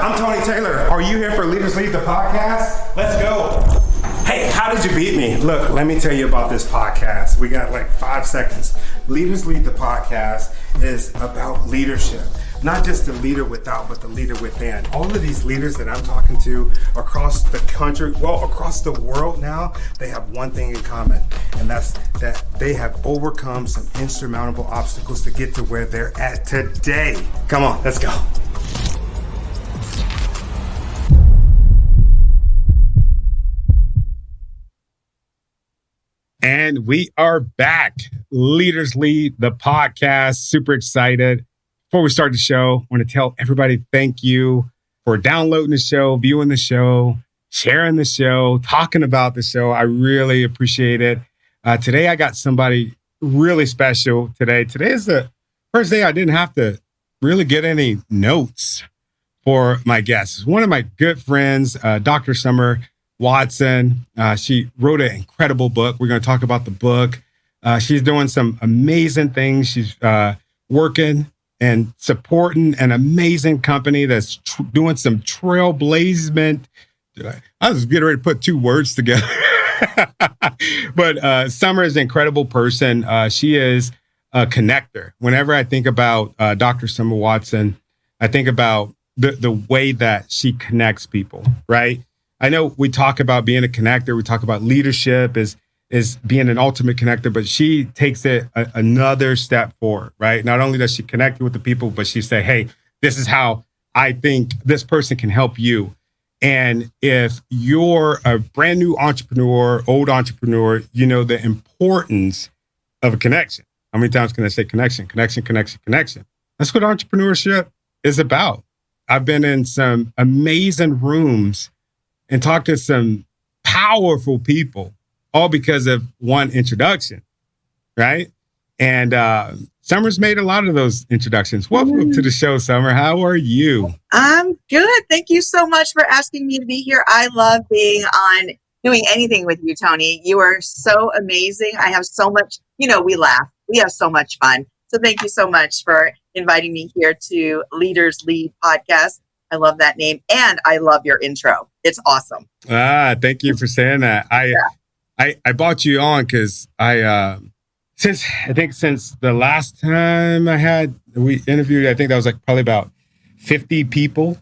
I'm Tony Taylor. Are you here for Leaders Lead the podcast? Let's go. Hey, how did you beat me? Look, let me tell you about this podcast. We got like 5 seconds. Leaders Lead the podcast is about leadership. Not just the leader without, but the leader within. All of these leaders that I'm talking to across the country, well, across the world now, they have one thing in common, and that's that they have overcome some insurmountable obstacles to get to where they're at today. Come on, let's go. And we are back. Leaders Lead the podcast. Super excited. Before we start the show, I want to tell everybody thank you for downloading the show, viewing the show, sharing the show, talking about the show. I really appreciate it. Today, I got somebody really special today. Today is the first day I didn't have to really get any notes for my guests. One of my good friends, Dr. Summer Watson. She wrote an incredible book. We're going to talk about the book. She's doing some amazing things. She's working and supporting an amazing company that's doing some trailblazement. I was getting ready to put 2 words together. But Summer is an incredible person. She is a connector. Whenever I think about Dr. Summer Watson, I think about the way that she connects people, right? I know we talk about being a connector. We talk about leadership is being an ultimate connector, but she takes it another step forward, right? Not only does she connect with the people, but she say, hey, this is how I think this person can help you. And if you're a brand new entrepreneur, old entrepreneur, you know the importance of a connection. How many times can I say connection, connection, connection, connection? That's what entrepreneurship is about. I've been in some amazing rooms and talked to some powerful people, all because of one introduction, right? And Summer's made a lot of those introductions. Welcome to the show, Summer. How are you? I'm good. Thank you so much for asking me to be here. I love being on doing anything with you, Tony. You are so amazing. I have so much, we laugh. We have so much fun. So thank you so much for inviting me here to Leaders Lead podcast. I love that name. And I love your intro. It's awesome. Thank you for saying that. I brought you on because since the last time we interviewed, I think that was like probably about 50 people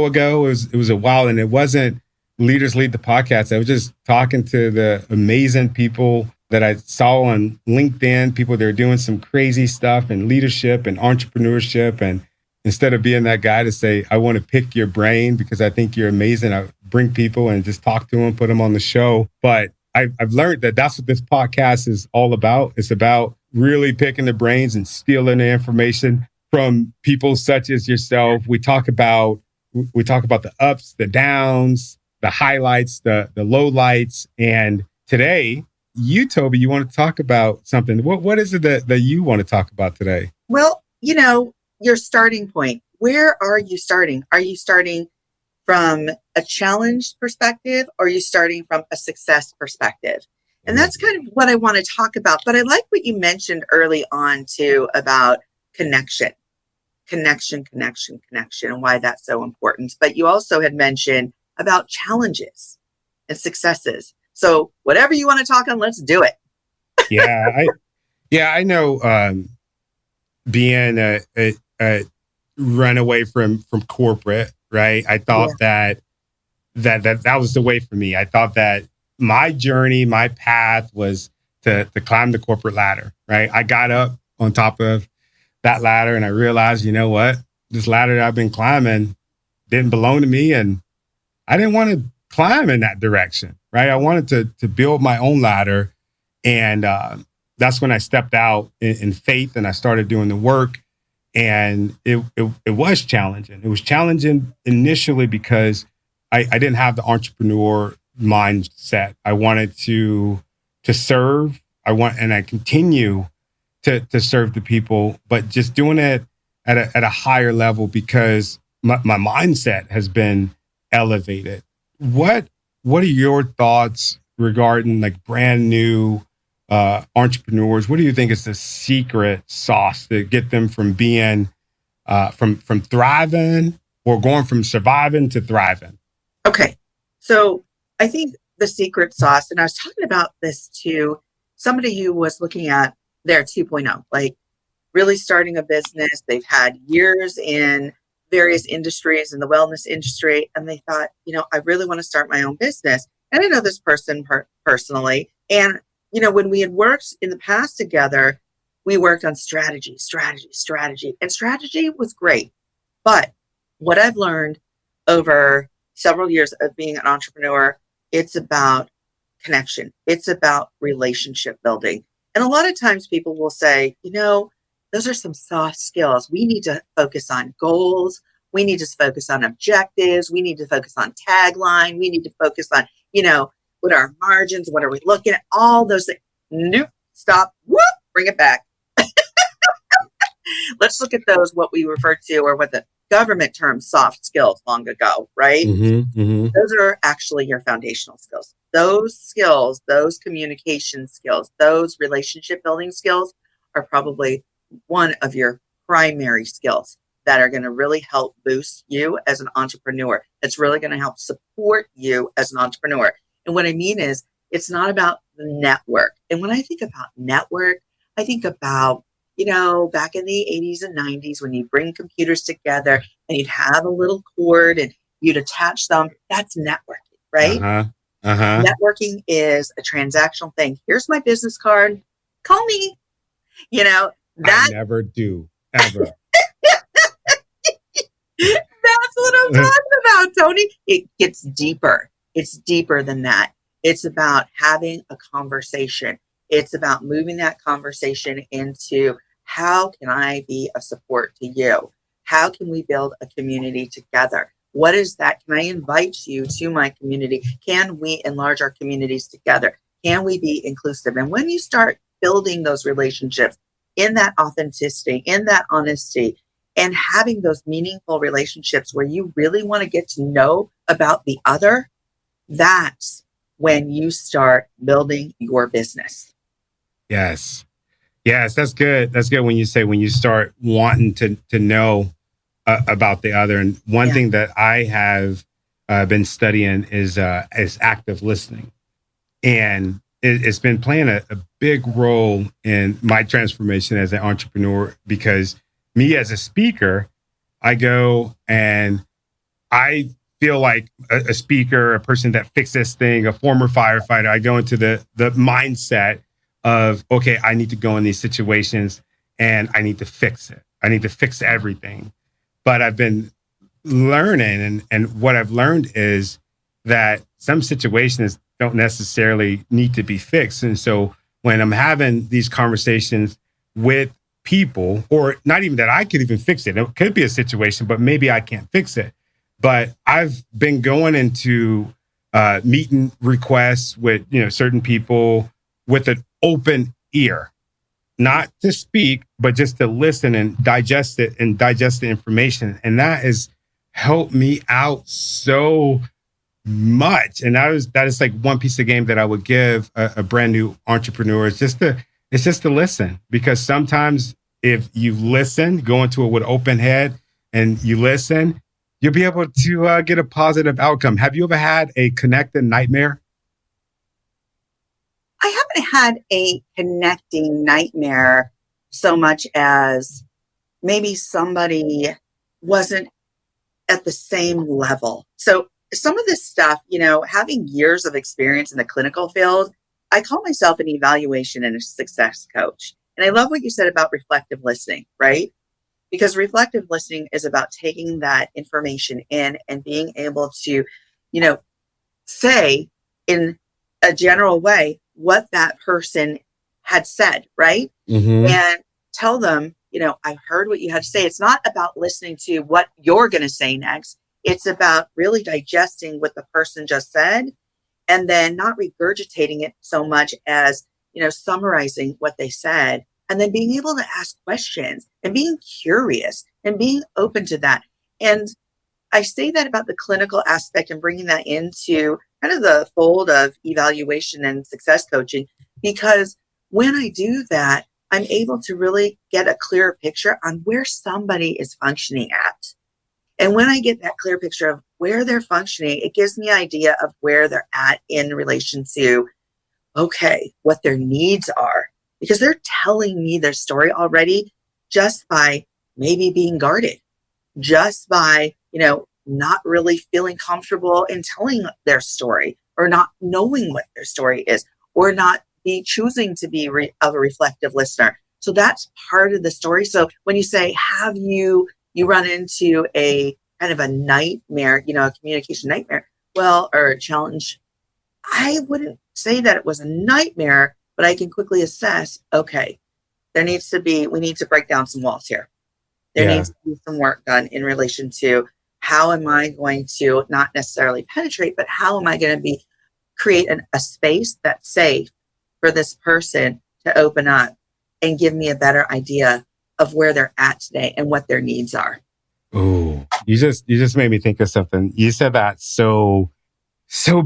ago. It was a while, and it wasn't Leaders Lead the podcast. I was just talking to the amazing people that I saw on LinkedIn, people that are doing some crazy stuff in leadership and entrepreneurship. And instead of being that guy to say, I want to pick your brain because I think you're amazing, I bring people and just talk to them, put them on the show. But I've learned that that's what this podcast is all about. It's about really picking the brains and stealing the information from people such as yourself. We talk about the ups, the downs, the highlights, the lowlights. And today, you told me you want to talk about something. What is it that you want to talk about today? Well, your starting point. Where are you starting? Are you starting from a challenge perspective, or are you starting from a success perspective? And that's kind of what I want to talk about. But I like what you mentioned early on too about connection, and why that's so important. But you also had mentioned about challenges and successes. So whatever you want to talk on, let's do it. I know being a runaway from corporate, right? I thought that was the way for me. I thought that my journey, my path was to climb the corporate ladder, right? I got up on top of that ladder and I realized, you know what? This ladder that I've been climbing didn't belong to me, and I didn't want to climb in that direction, right? I wanted to build my own ladder, and that's when I stepped out in faith and I started doing the work. And it was challenging. It was challenging initially because I didn't have the entrepreneur mindset. I wanted to serve. I continue to serve the people, but just doing it at a higher level because my mindset has been elevated. What are your thoughts regarding like brand new entrepreneurs? What do you think is the secret sauce to get them from being from thriving We're going from surviving to thriving. Okay. So I think the secret sauce, and I was talking about this to somebody who was looking at their 2.0, like really starting a business. They've had years in various industries in the wellness industry, and they thought, I really want to start my own business. And I know this person personally. And, when we had worked in the past together, we worked on strategy. And strategy was great. But what I've learned over several years of being an entrepreneur, it's about connection. It's about relationship building. And a lot of times people will say, those are some soft skills. We need to focus on goals. We need to focus on objectives. We need to focus on tagline. We need to focus on, what are our margins? What are we looking at? All those things. Nope. Stop. Whoop. Bring it back. Let's look at those, what we refer to, or what the government term soft skills long ago, right? Those are actually your foundational skills. Those skills, those communication skills, those relationship building skills are probably one of your primary skills that are going to really help boost you as an entrepreneur. It's really going to help support you as an entrepreneur. And what I mean is, it's not about the network. And when I think about network, I think about, back in the 80s and 90s, when you bring computers together and you'd have a little cord and you'd attach them, that's networking, right? Networking is a transactional thing. Here's my business card. Call me. I never do, ever. That's what I'm talking about, Tony. It gets deeper. It's deeper than that. It's about having a conversation. It's about moving that conversation into, how can I be a support to you? How can we build a community together? What is that? Can I invite you to my community? Can we enlarge our communities together? Can we be inclusive? And when you start building those relationships in that authenticity, in that honesty, and having those meaningful relationships where you really want to get to know about the other, that's when you start building your business. Yes, that's good. That's good when you start wanting to know about the other. And one thing that I have been studying is active listening. And it's been playing a big role in my transformation as an entrepreneur, because me as a speaker, I go and I feel like a speaker, a person that fixes thing, a former firefighter. I go into the mindset of, okay, I need to go in these situations and I need to fix it. I need to fix everything. But I've been learning, and what I've learned is that some situations don't necessarily need to be fixed. And so when I'm having these conversations with people, or not even that I could even fix it, it could be a situation, but maybe I can't fix it. But I've been going into meeting requests with certain people with an open ear, not to speak, but just to listen and digest it and digest the information. And that has helped me out so much. And that is like one piece of game that I would give a brand new entrepreneur. It's just to listen, because sometimes if you listen, go into it with open head and you listen, you'll be able to get a positive outcome. Have you ever had a connected nightmare? I haven't had a connecting nightmare so much as maybe somebody wasn't at the same level. So some of this stuff, having years of experience in the clinical field, I call myself an evaluation and a success coach. And I love what you said about reflective listening, right? Because reflective listening is about taking that information in and being able to, say in a general way what that person had said, right? And tell them, I've heard what you had to say. It's not about listening to what you're going to say next. It's about really digesting what the person just said, and then not regurgitating it so much as, summarizing what they said, and then being able to ask questions and being curious and being open to that. And I say that about the clinical aspect and bringing that into kind of the fold of evaluation and success coaching, because when I do that, I'm able to really get a clearer picture on where somebody is functioning at. And when I get that clear picture of where they're functioning, it gives me an idea of where they're at in relation to, okay, what their needs are, because they're telling me their story already just by maybe being guarded, just by, not really feeling comfortable in telling their story, or not knowing what their story is, or not be choosing to be a reflective listener. So that's part of the story. So when you say, have you run into a kind of a nightmare, a communication nightmare, or a challenge, I wouldn't say that it was a nightmare, but I can quickly assess, okay, we need to break down some walls here. There needs to be some work done in relation to how am I going to not necessarily penetrate, but how am I going to create a space that's safe for this person to open up and give me a better idea of where they're at today and what their needs are. Oh, you just made me think of something. You said that so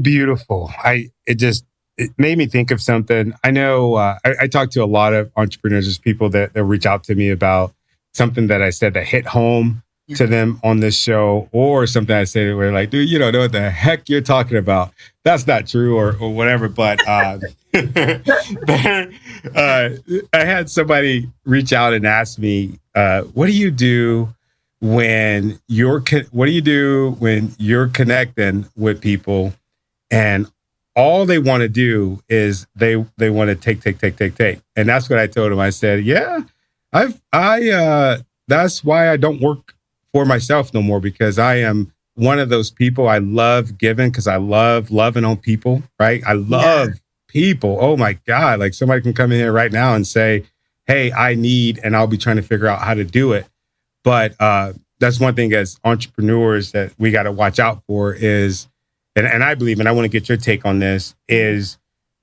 beautiful. It made me think of something. I know I talk to a lot of entrepreneurs, just people that reach out to me about something that I said that hit home to them on this show, or something I say where like, dude, you don't know what the heck you're talking about. That's not true, or whatever. But I had somebody reach out and ask me, what do you do when you're connecting with people and all they want to do is they want to take. And that's what I told him. I said, yeah, that's why I don't work for myself no more, because I am one of those people. I love giving because I love loving on people, right? I love people. Oh my God. Like somebody can come in here right now and say, hey, I need, and I'll be trying to figure out how to do it. But that's one thing as entrepreneurs that we got to watch out for is, and I believe, and I want to get your take on this, is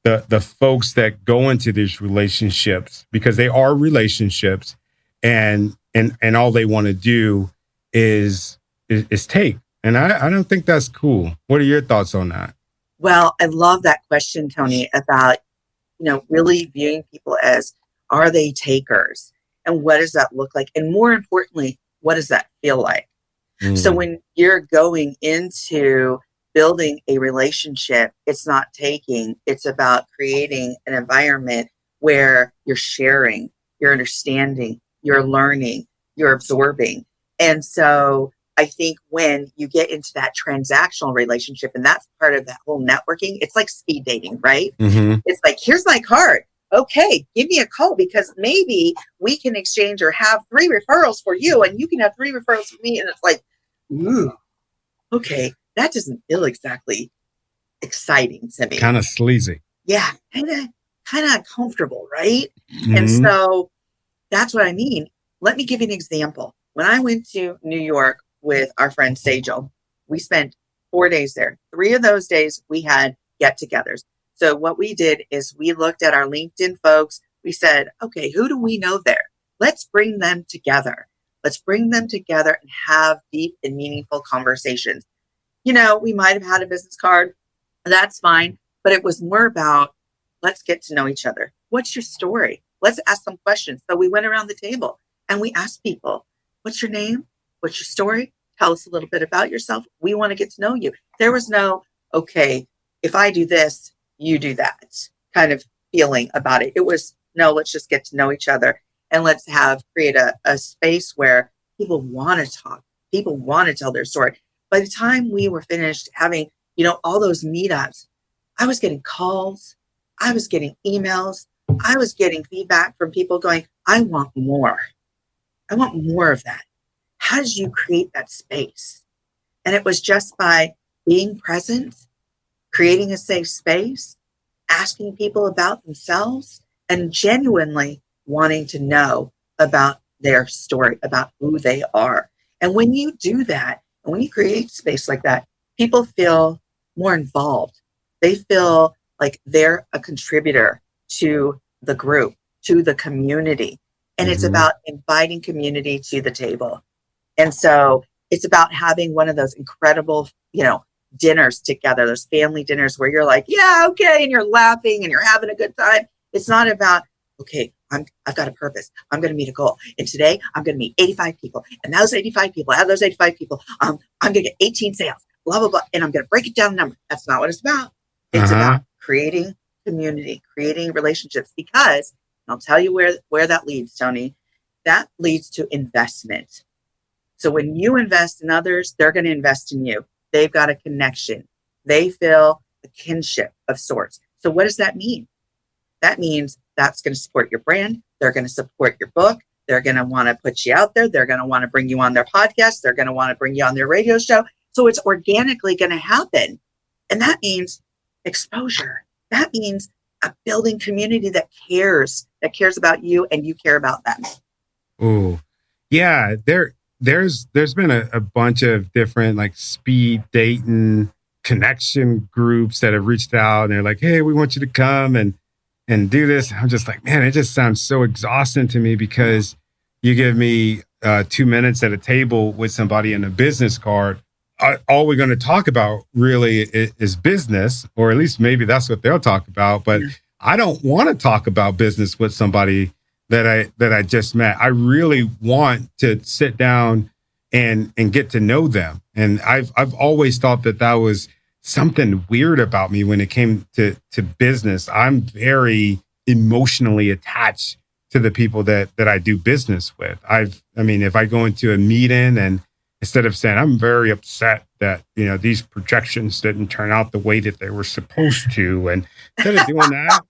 the folks that go into these relationships, because they are relationships, and all they want to do is take. And I don't think that's cool. What are your thoughts on that? Well, I love that question, Tony, about, really viewing people as, are they takers? And what does that look like? And more importantly, what does that feel like? So when you're going into building a relationship, it's not taking, it's about creating an environment where you're sharing, you're understanding, you're learning, you're absorbing. And so I think when you get into that transactional relationship, and that's part of that whole networking, it's like speed dating, right? Mm-hmm. It's like, here's my card. Okay, give me a call because maybe we can exchange or have 3 referrals for you and you can have 3 referrals for me. And it's like, ooh, okay, that doesn't feel exactly exciting to me. Kind of sleazy. Yeah, kind of comfortable, right? Mm-hmm. And so that's what I mean. Let me give you an example. When I went to New York with our friend Sejal, we spent 4 days there. 3 of those days we had get-togethers. So what we did is we looked at our LinkedIn folks. We said, okay, who do we know there? Let's bring them together. Let's bring them together and have deep and meaningful conversations. We might have had a business card. That's fine. But it was more about, let's get to know each other. What's your story? Let's ask some questions. So we went around the table and we asked people, what's your name? What's your story? Tell us a little bit about yourself. We want to get to know you. There was no, okay, if I do this, you do that kind of feeling about it. It was, no, let's just get to know each other and let's create a space where people want to talk. People want to tell their story. By the time we were finished having, all those meetups, I was getting calls. I was getting emails. I was getting feedback from people going, I want more. I want more of that. How did you create that space? And it was just by being present, creating a safe space, asking people about themselves, and genuinely wanting to know about their story, about who they are. And when you do that, and when you create space like that, people feel more involved. They feel like they're a contributor to the group, to the community. And it's about inviting community to the table. And so it's about having one of those incredible, dinners together, those family dinners where you're like, yeah, okay. And you're laughing and you're having a good time. It's not about, okay, I've got a purpose. I'm going to meet a goal. And today I'm going to meet 85 people. And those 85 people, out of those 85 people, I'm going to get 18 sales, blah, blah, blah. And I'm going to break it down in numbers. That's not what it's about. It's about creating community, creating relationships, because I'll tell you where that leads, Tony. That leads to investment. So when you invest in others, they're going to invest in you. They've got a connection. They feel a kinship of sorts. So what does that mean? That means that's going to support your brand. They're going to support your book. They're going to want to put you out there. They're going to want to bring you on their podcast. They're going to want to bring you on their radio show. So it's organically going to happen. And that means exposure. That means a building community that cares about you and you care about them. Oh, yeah. There's been a bunch of different like speed dating connection groups that have reached out and they're like, hey, we want you to come and do this. I'm just like, man, it just sounds so exhausting to me because you give me 2 minutes at a table with somebody in a business card. All we're going to talk about really is business, or at least maybe that's what they'll talk about. But I don't want to talk about business with somebody that I just met. I really want to sit down and get to know them. And I've always thought that was something weird about me when it came to business. I'm very emotionally attached to the people that I do business with. If I go into a meeting and instead of saying, I'm very upset that, these projections didn't turn out the way that they were supposed to. And instead of doing that,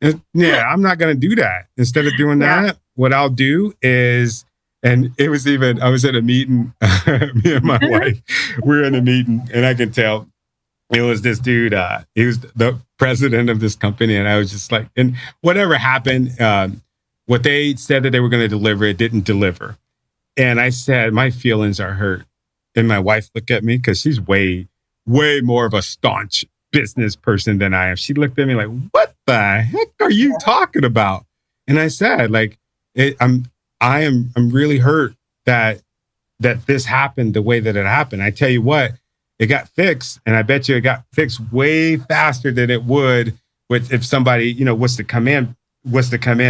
I'm not going to do that. Instead of doing that, what I'll do is, and I was at a meeting, me and my wife, we were in a meeting and I can tell it was this dude, he was the president of this company. And I was just like, and whatever happened, what they said that they were going to deliver, it didn't deliver. And I said, my feelings are hurt. And my wife looked at me because she's way, way more of a staunch business person than I am. She looked at me like, what the heck are you talking about? And I said, like, I'm really hurt that this happened the way that it happened. I tell you what, it got fixed. And I bet you it got fixed way faster than it would if somebody, was to come in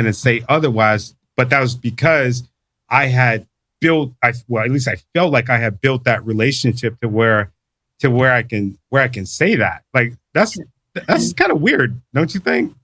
and say otherwise. But that was because I had at least I felt like I had built that relationship to where I can say that. Like that's kind of weird, don't you think?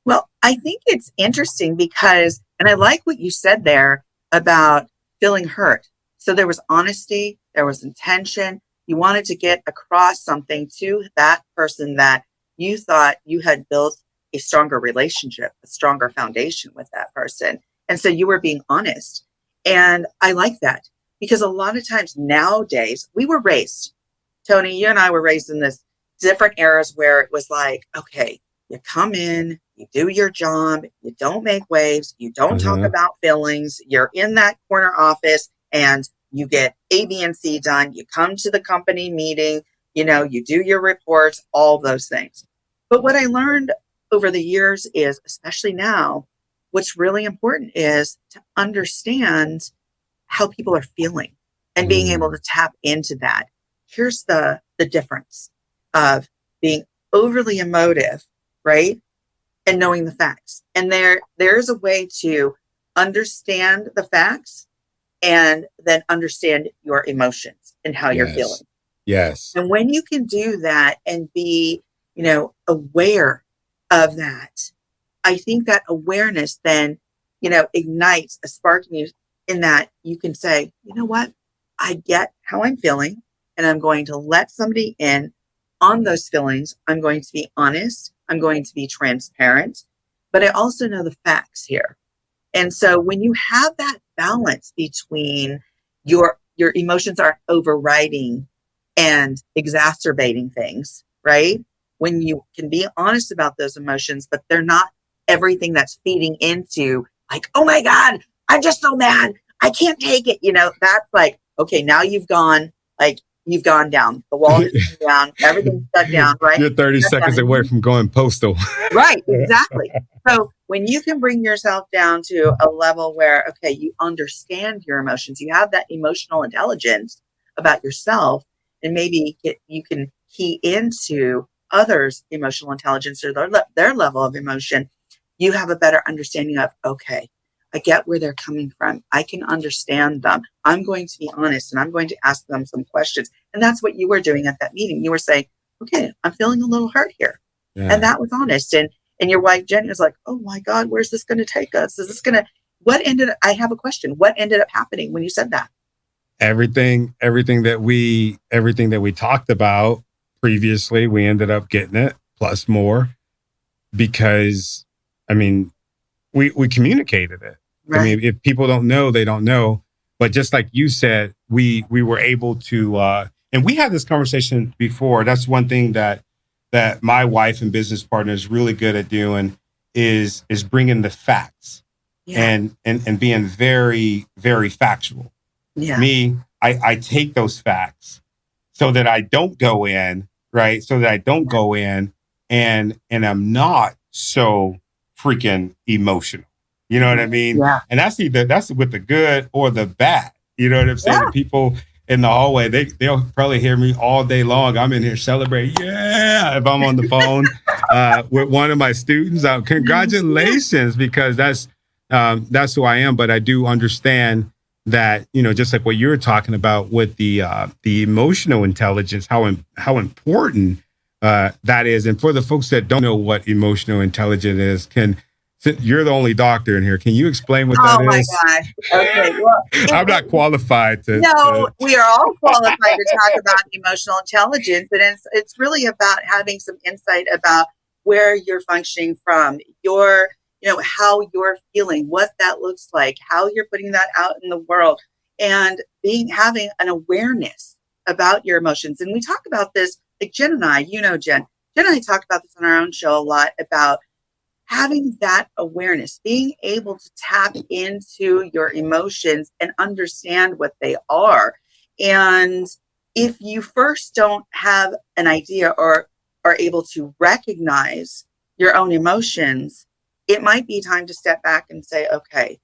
Well, I think it's interesting because, and I like what you said there about feeling hurt. So there was honesty, there was intention. You wanted to get across something to that person that you thought you had built a stronger relationship, a stronger foundation with that person. And so you were being honest. And I like that because a lot of times nowadays we were raised, Tony, you and I were raised in this different eras where it was like, okay, you come in, you do your job, you don't make waves, you don't talk about feelings, you're in that corner office and you get A, B, and C done. You come to the company meeting, you do your reports, all those things. But what I learned over the years is, especially now, what's really important is to understand how people are feeling and being able to tap into that. Here's the difference of being overly emotive, right? And knowing the facts. And there's a way to understand the facts and then understand your emotions and how you're feeling. Yes. And when you can do that and be, aware of that, I think that awareness then, ignites a spark in you in that you can say, you know what? I get how I'm feeling and I'm going to let somebody in on those feelings. I'm going to be honest. I'm going to be transparent, but I also know the facts here. And so when you have that balance between your emotions aren't overriding and exacerbating things, right? When you can be honest about those emotions, but they're not everything that's feeding into like, oh my God, I'm just so mad. I can't take it. That's like, okay, now you've gone down. The wall is down. Everything's shut down, right? You're 30 seconds away from going postal. Right, exactly. So when you can bring yourself down to a level where, okay, you understand your emotions, you have that emotional intelligence about yourself, and maybe you can key into others' emotional intelligence or their level of emotion, you have a better understanding of, okay, I get where they're coming from. I can understand them. I'm going to be honest and I'm going to ask them some questions. And that's what you were doing at that meeting. You were saying, okay, I'm feeling a little hurt here. Yeah. And that was honest. And your wife, Jenny, was like, oh my God, where's this going to take us? Is this going to, I have a question. What ended up happening when you said that? Everything that we talked about previously, we ended up getting it plus more because, I mean, we communicated it. Right. I mean, if people don't know, they don't know. But just like you said, we were able to, and we had this conversation before. That's one thing that my wife and business partner is really good at doing is bringing the facts and being very, very factual. Yeah. Me, I take those facts so that I don't go in, right? So that I don't go in and I'm not so freaking emotional. You know what I mean? Yeah. And that's with the good or the bad. You know what I'm saying? Yeah. The people in the hallway, they'll probably hear me all day long. I'm in here celebrating. Yeah. If I'm on the phone with one of my students, congratulations, because that's who I am. But I do understand that, just like what you were talking about with the emotional intelligence, how important that is. And for the folks that don't know what emotional intelligence is, you're the only doctor in here. Can you explain what that is? Oh my gosh. Okay. Well, I'm not qualified to. No, we are all qualified to talk about emotional intelligence. And it's really about having some insight about where you're functioning from, how you're feeling, what that looks like, how you're putting that out in the world, and having an awareness about your emotions. And we talk about this, like Jen and I, Jen and I talk about this on our own show a lot, about having that awareness, being able to tap into your emotions and understand what they are. And if you first don't have an idea or are able to recognize your own emotions, it might be time to step back and say, okay,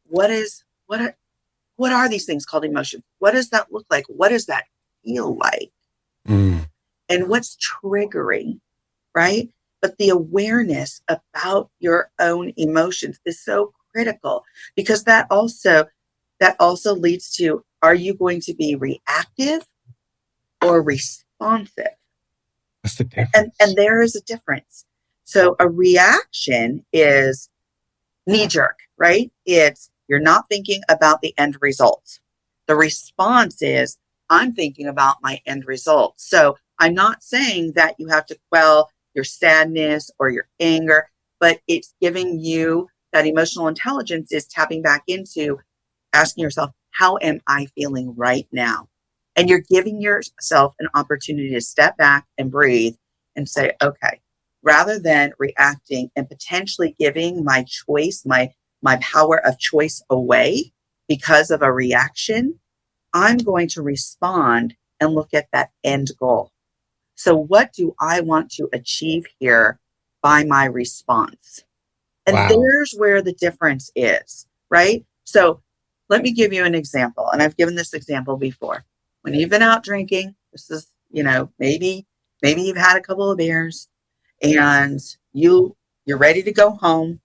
what are these things called emotions? What does that look like? What does that feel like? Mm. And what's triggering, right? But the awareness about your own emotions is so critical, because that also leads to, are you going to be reactive or responsive? What's the difference? And there is a difference. So a reaction is knee jerk, right? It's, you're not thinking about the end result. The response is, I'm thinking about my end result. So I'm not saying that you have to quell your sadness or your anger, but it's giving you that emotional intelligence is tapping back into asking yourself, how am I feeling right now? And you're giving yourself an opportunity to step back and breathe and say, okay, rather than reacting and potentially giving my choice, my power of choice away because of a reaction, I'm going to respond and look at that end goal. So what do I want to achieve here by my response? And There's where the difference is, right? So let me give you an example. And I've given this example before. When you've been out drinking, this is, maybe you've had a couple of beers and you're ready to go home.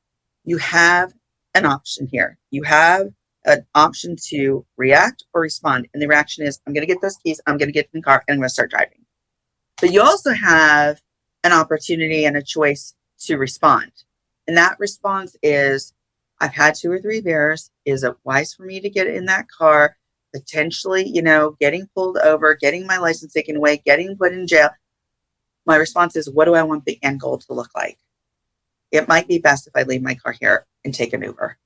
You have an option here. You have an option to react or respond. And the reaction is, I'm going to get those keys, I'm going to get in the car, and I'm going to start driving. But you also have an opportunity and a choice to respond. And that response is, I've had 2 or 3 beers. Is it wise for me to get in that car, potentially, getting pulled over, getting my license taken away, getting put in jail? My response is, what do I want the end goal to look like? It might be best if I leave my car here and take an Uber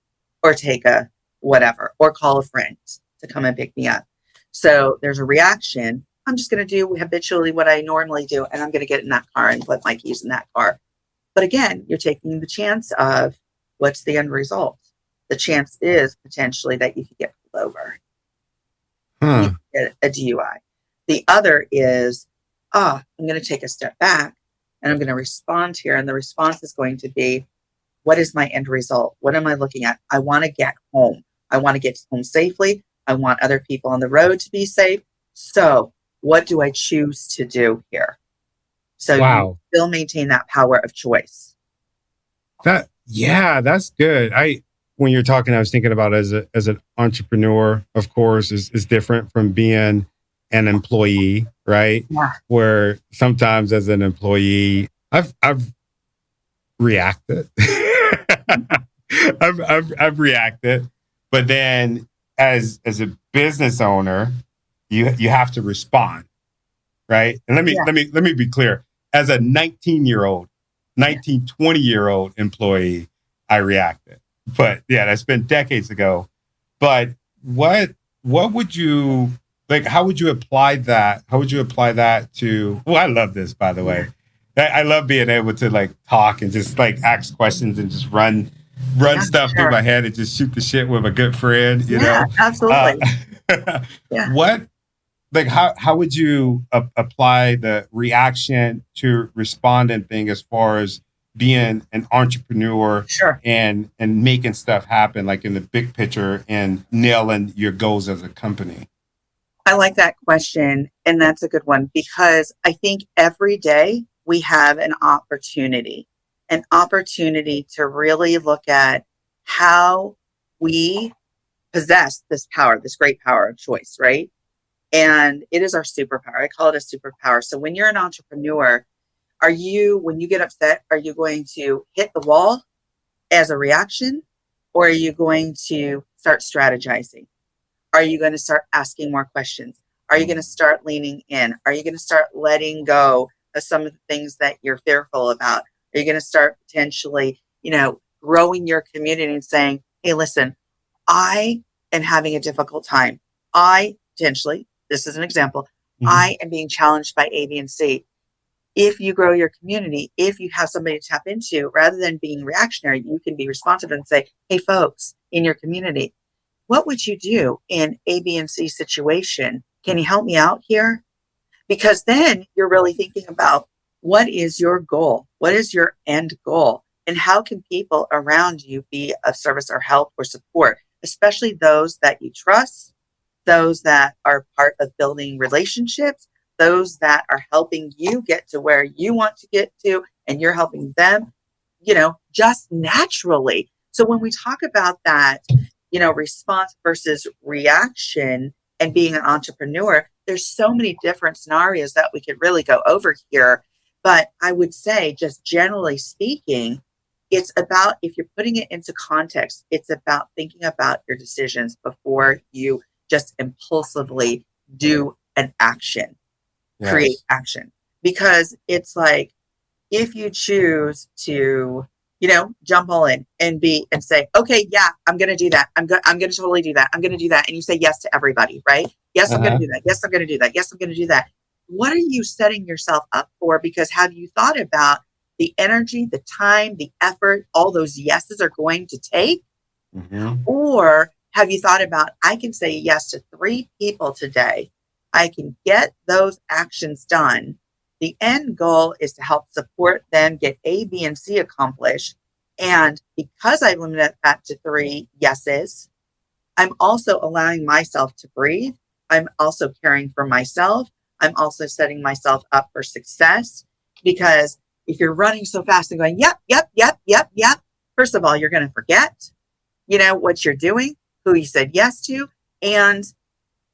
or take a whatever, or call a friend to come and pick me up. So there's a reaction. I'm just going to do habitually what I normally do, and I'm going to get in that car and put my keys in that car. But again, you're taking the chance of, what's the end result? The chance is potentially that you could get pulled over. You could get a DUI. The other is, I'm going to take a step back and I'm going to respond here. And the response is going to be, what is my end result? What am I looking at? I want to get home. I want to get home safely. I want other people on the road to be safe. So what do I choose to do here? So you still maintain that power of choice. Yeah, that's good. When you're talking, I was thinking about as an entrepreneur, of course, is different from being an employee, right? Yeah. Where sometimes as an employee, I've reacted. I've reacted, but then as a business owner, you have to respond, right? And let me be clear. As a 19-year-old, 20-year-old employee, I reacted. But yeah, that's been decades ago. But what would you like? How would you apply that? How would you apply that to? Well, I love this, by the way. I love being able to like talk and just like ask questions and just run stuff through my head and just shoot the shit with a good friend. You know, absolutely. What like how would you apply the reaction to respondent thing as far as being an entrepreneur and making stuff happen like in the big picture and nailing your goals as a company? I like that question. And that's a good one because I think every day we have an opportunity to really look at how we possess this power, this great power of choice, right? And it is our superpower. I call it a superpower. So when you're an entrepreneur, when you get upset, are you going to hit the wall as a reaction? Or are you going to start strategizing? Are you going to start asking more questions? Are you going to start leaning in? Are you going to start letting go of some of the things that you're fearful about? Are you going to start potentially, growing your community and saying, hey, listen, I am having a difficult time. This is an example, I am being challenged by A, B, and C. If you grow your community, if you have somebody to tap into, rather than being reactionary, you can be responsive and say, hey, folks in your community, what would you do in A, B, and C situation? Can you help me out here? Because then you're really thinking about what is your goal? What is your end goal? And how can people around you be of service or help or support, especially those that you trust, those that are part of building relationships, those that are helping you get to where you want to get to, and you're helping them, just naturally. So when we talk about that, response versus reaction and being an entrepreneur, there's so many different scenarios that we could really go over here. But I would say, just generally speaking, it's about, if you're putting it into context, it's about thinking about your decisions before you just impulsively do an action, create action. Because it's like, if you choose to, jump all in and say, okay, yeah, I'm going to do that. I'm going to totally do that. I'm going to do that. And you say yes to everybody, right? Yes, I'm going to do that. Yes, I'm going to do that. Yes, I'm going to do that. What are you setting yourself up for? Because have you thought about the energy, the time, the effort, all those yeses are going to take? Or have you thought about, I can say yes to 3 people today. I can get those actions done. The end goal is to help support them get A, B, and C accomplished. And because I limited that to 3 yeses, I'm also allowing myself to breathe. I'm also caring for myself. I'm also setting myself up for success. Because if you're running so fast and going, yep, first of all, you're going to forget, what you're doing, who you said yes to, and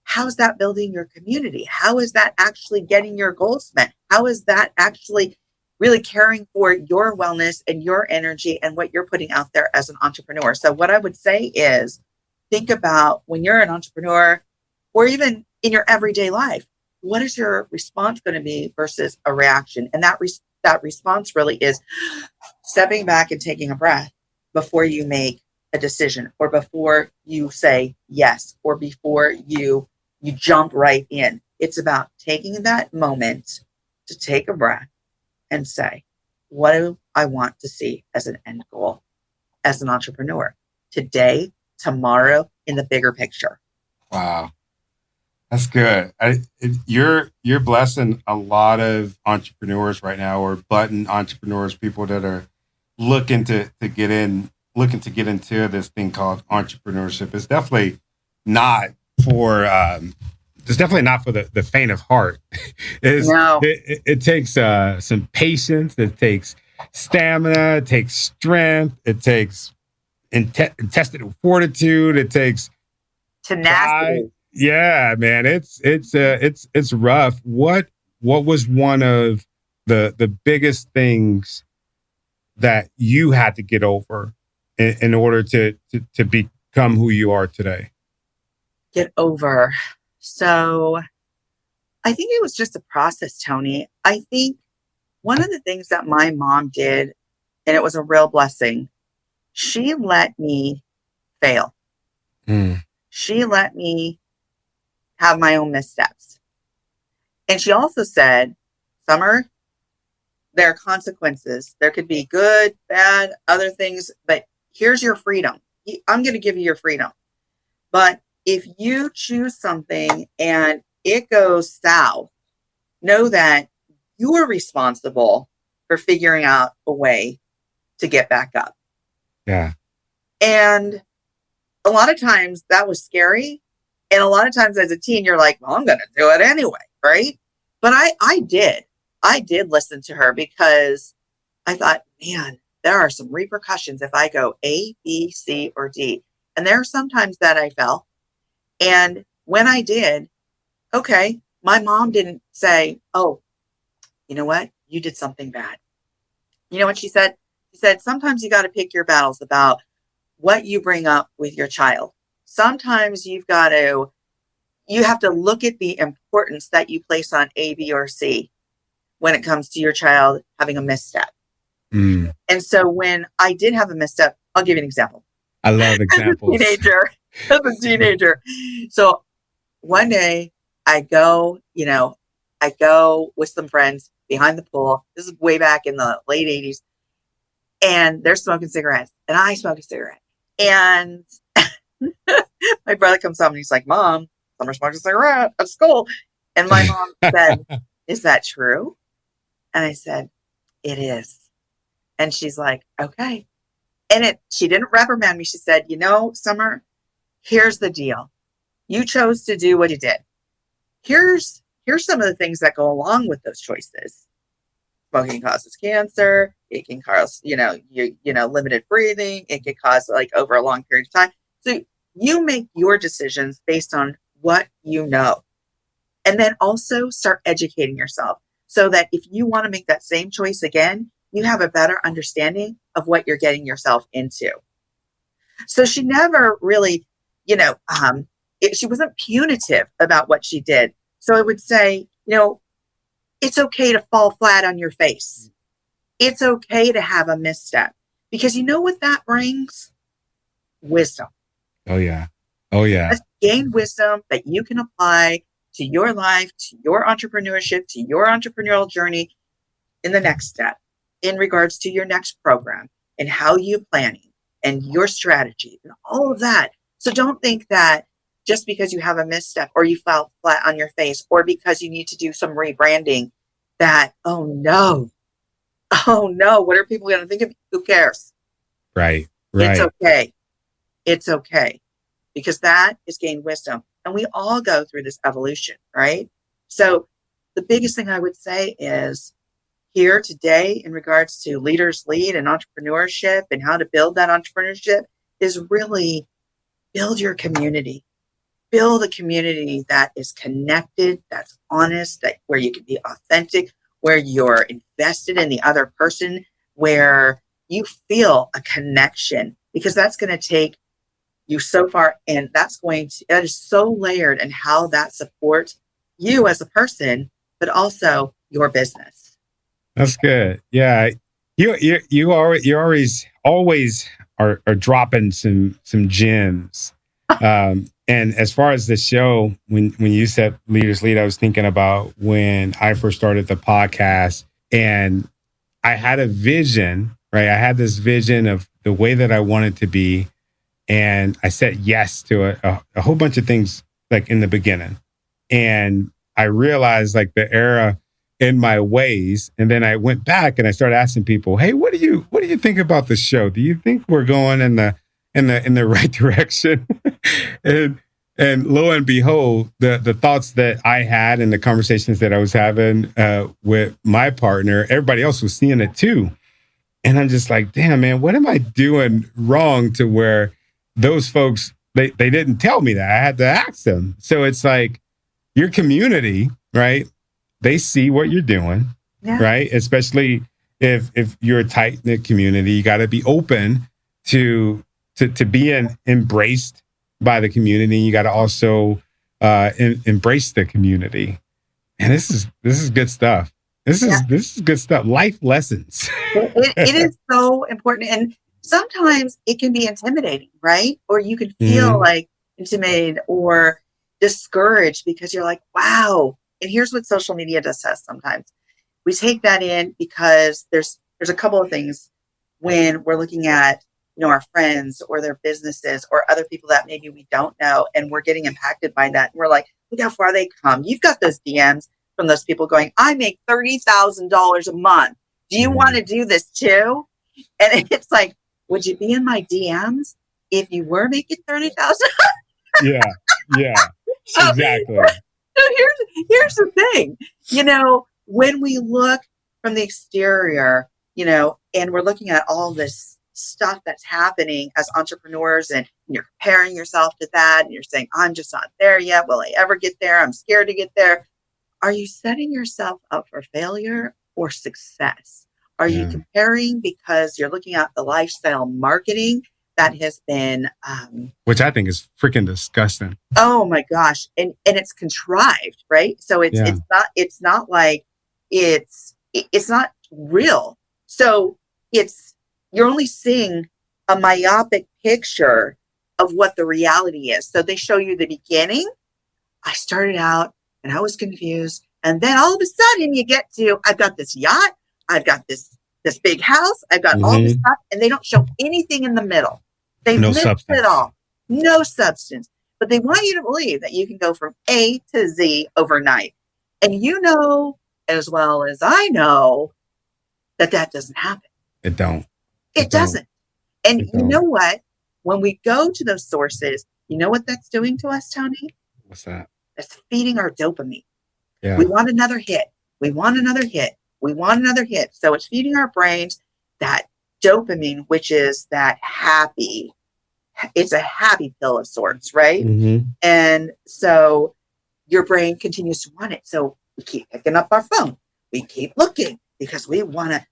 how's that building your community? How is that actually getting your goals met? How is that actually really caring for your wellness and your energy and what you're putting out there as an entrepreneur? So what I would say is, think about when you're an entrepreneur or even in your everyday life, what is your response going to be versus a reaction? And that response really is stepping back and taking a breath before you make a decision, or before you say yes, or before you jump right in. It's about taking that moment to take a breath and say, what do I want to see as an end goal as an entrepreneur today, tomorrow, in the bigger picture? Wow. That's good. You're blessing a lot of entrepreneurs right now, or button entrepreneurs, people that are looking to get into this thing called entrepreneurship. It's definitely not for the faint of heart. It takes some patience. It takes stamina, it takes strength, it takes intestinal fortitude, it takes pride. Tenacity. Yeah, man, it's rough. What was one of the biggest things that you had to get over in order to become who you are today? Get over. So I think it was just a process, Tony. I think one of the things that my mom did, and it was a real blessing, she let me fail. Mm. She let me have my own missteps. And she also said, Summer, there are consequences. There could be good, bad, other things, but here's your freedom. I'm going to give you your freedom. But if you choose something and it goes south, know that you're responsible for figuring out a way to get back up. Yeah. And a lot of times that was scary. And a lot of times as a teen, you're like, well, I'm going to do it anyway, right? But I did listen to her because I thought, man, there are some repercussions if I go A, B, C, or D. And there are some times that I fell. And when I did, okay, my mom didn't say, oh, you know what? You did something bad. You know what she said? She said, sometimes you got to pick your battles about what you bring up with your child. Sometimes you have to look at the importance that you place on A, B, or C when it comes to your child having a misstep. Mm. And so when I did have a misstep, I'll give you an example. I love examples. As a teenager. So one day I go with some friends behind the pool. This is way back in the late 80s. And they're smoking cigarettes. And I smoke a cigarette. And my brother comes home and he's like, Mom, Summer smokes a cigarette at school. And my mom said, is that true? And I said, it is. And she's like, okay. And she didn't reprimand me. She said, Summer, here's the deal. You chose to do what you did. Here's some of the things that go along with those choices. Smoking causes cancer. It can cause, limited breathing. It can cause over a long period of time. So you make your decisions based on what you know. And then also start educating yourself so that if you want to make that same choice again, you have a better understanding of what you're getting yourself into. So she never really, she wasn't punitive about what she did. So I would say, it's okay to fall flat on your face. It's okay to have a misstep because you know what that brings? Wisdom. Oh, yeah. Oh, yeah. Just gain wisdom that you can apply to your life, to your entrepreneurship, to your entrepreneurial journey in the next step, in regards to your next program and how you're planning and your strategy and all of that. So don't think that just because you have a misstep or you fell flat on your face or because you need to do some rebranding that, oh no, what are people going to think of me? Who cares? Right. It's okay. It's okay. Because that is gained wisdom. And we all go through this evolution, right? So the biggest thing I would say is here today in regards to leaders lead and entrepreneurship and how to build that entrepreneurship is really build your community. Build a community that is connected, that's honest, where you can be authentic, where you're invested in the other person, where you feel a connection, because that's going to take you so far. And that is so layered in how that supports you as a person, but also your business. That's good. Yeah. You always are dropping some gems. And as far as the show, when you said Leaders Lead, I was thinking about when I first started the podcast and I had a vision, right? I had this vision of the way that I wanted to be. And I said yes to a whole bunch of things like in the beginning. And I realized like the error in my ways. And then I went back and I started asking people, hey, what do you think about the show? Do you think we're going in the right direction? and lo and behold, the thoughts that I had and the conversations that I was having with my partner, everybody else was seeing it too. And I'm just like, damn, man, what am I doing wrong to where those folks, they didn't tell me that. I had to ask them. So it's like your community, right? They see what you're doing, right? Especially if you're a tight-knit community, you got to be open to being embraced by the community. You got to also embrace the community. And this is good stuff. This is good stuff. Life lessons. It is so important. And sometimes it can be intimidating, right? Or you can feel like intimidated or discouraged because you're like, wow. And here's what social media does to us sometimes. We take that in because there's a couple of things when we're looking at, our friends or their businesses or other people that maybe we don't know, and we're getting impacted by that. And we're like, look how far they come. You've got those DMs from those people going, I make $30,000 a month. Do you want to do this too? And it's like, would you be in my DMs if you were making 30,000? Yeah, exactly. So here's the thing, when we look from the exterior, and we're looking at all this stuff that's happening as entrepreneurs, and you're comparing yourself to that, and you're saying, I'm just not there yet. Will I ever get there? I'm scared to get there. Are you setting yourself up for failure or success? Are you comparing because you're looking at the lifestyle marketing that has been which I think is freaking disgusting. Oh my gosh. And it's contrived, right? So it's not like it's not real. So you're only seeing a myopic picture of what the reality is. So they show you the beginning. I started out and I was confused. And then all of a sudden you get to, I've got this yacht. I've got this big house. I've got all this stuff. And they don't show anything in the middle. They missed it all. No substance. But they want you to believe that you can go from A to Z overnight. And you know, as well as I know, that doesn't happen. It don't. It doesn't. And you know what? When we go to those sources, you know what that's doing to us, Tony? What's that? It's feeding our dopamine. Yeah. We want another hit. We want another hit. We want another hit. So it's feeding our brains that dopamine, which is that happy. It's a happy pill of sorts, right? And so your brain continues to want it. So we keep picking up our phone. We keep looking because we want to,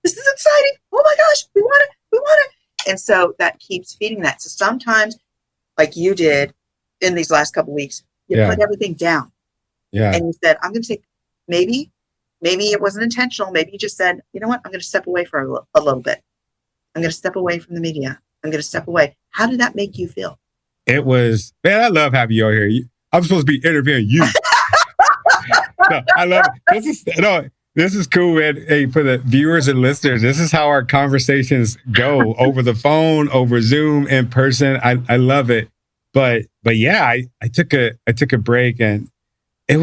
this is exciting. Oh my gosh, we want it. We want it. And so that keeps feeding that. So sometimes, like you did in these last couple of weeks, you put everything down. Yeah. And you said, I'm going to take, maybe it wasn't intentional. Maybe you just said, you know what? I'm going to step away for a little bit. I'm going to step away from the media. I'm going to step away. How did that make you feel? It was, man, I love having you all here. I'm supposed to be interviewing you. No, I love it. This is cool, man. Hey, for the viewers and listeners, this is how our conversations go over the phone, over Zoom, in person. I love it. But yeah, I took a break, and it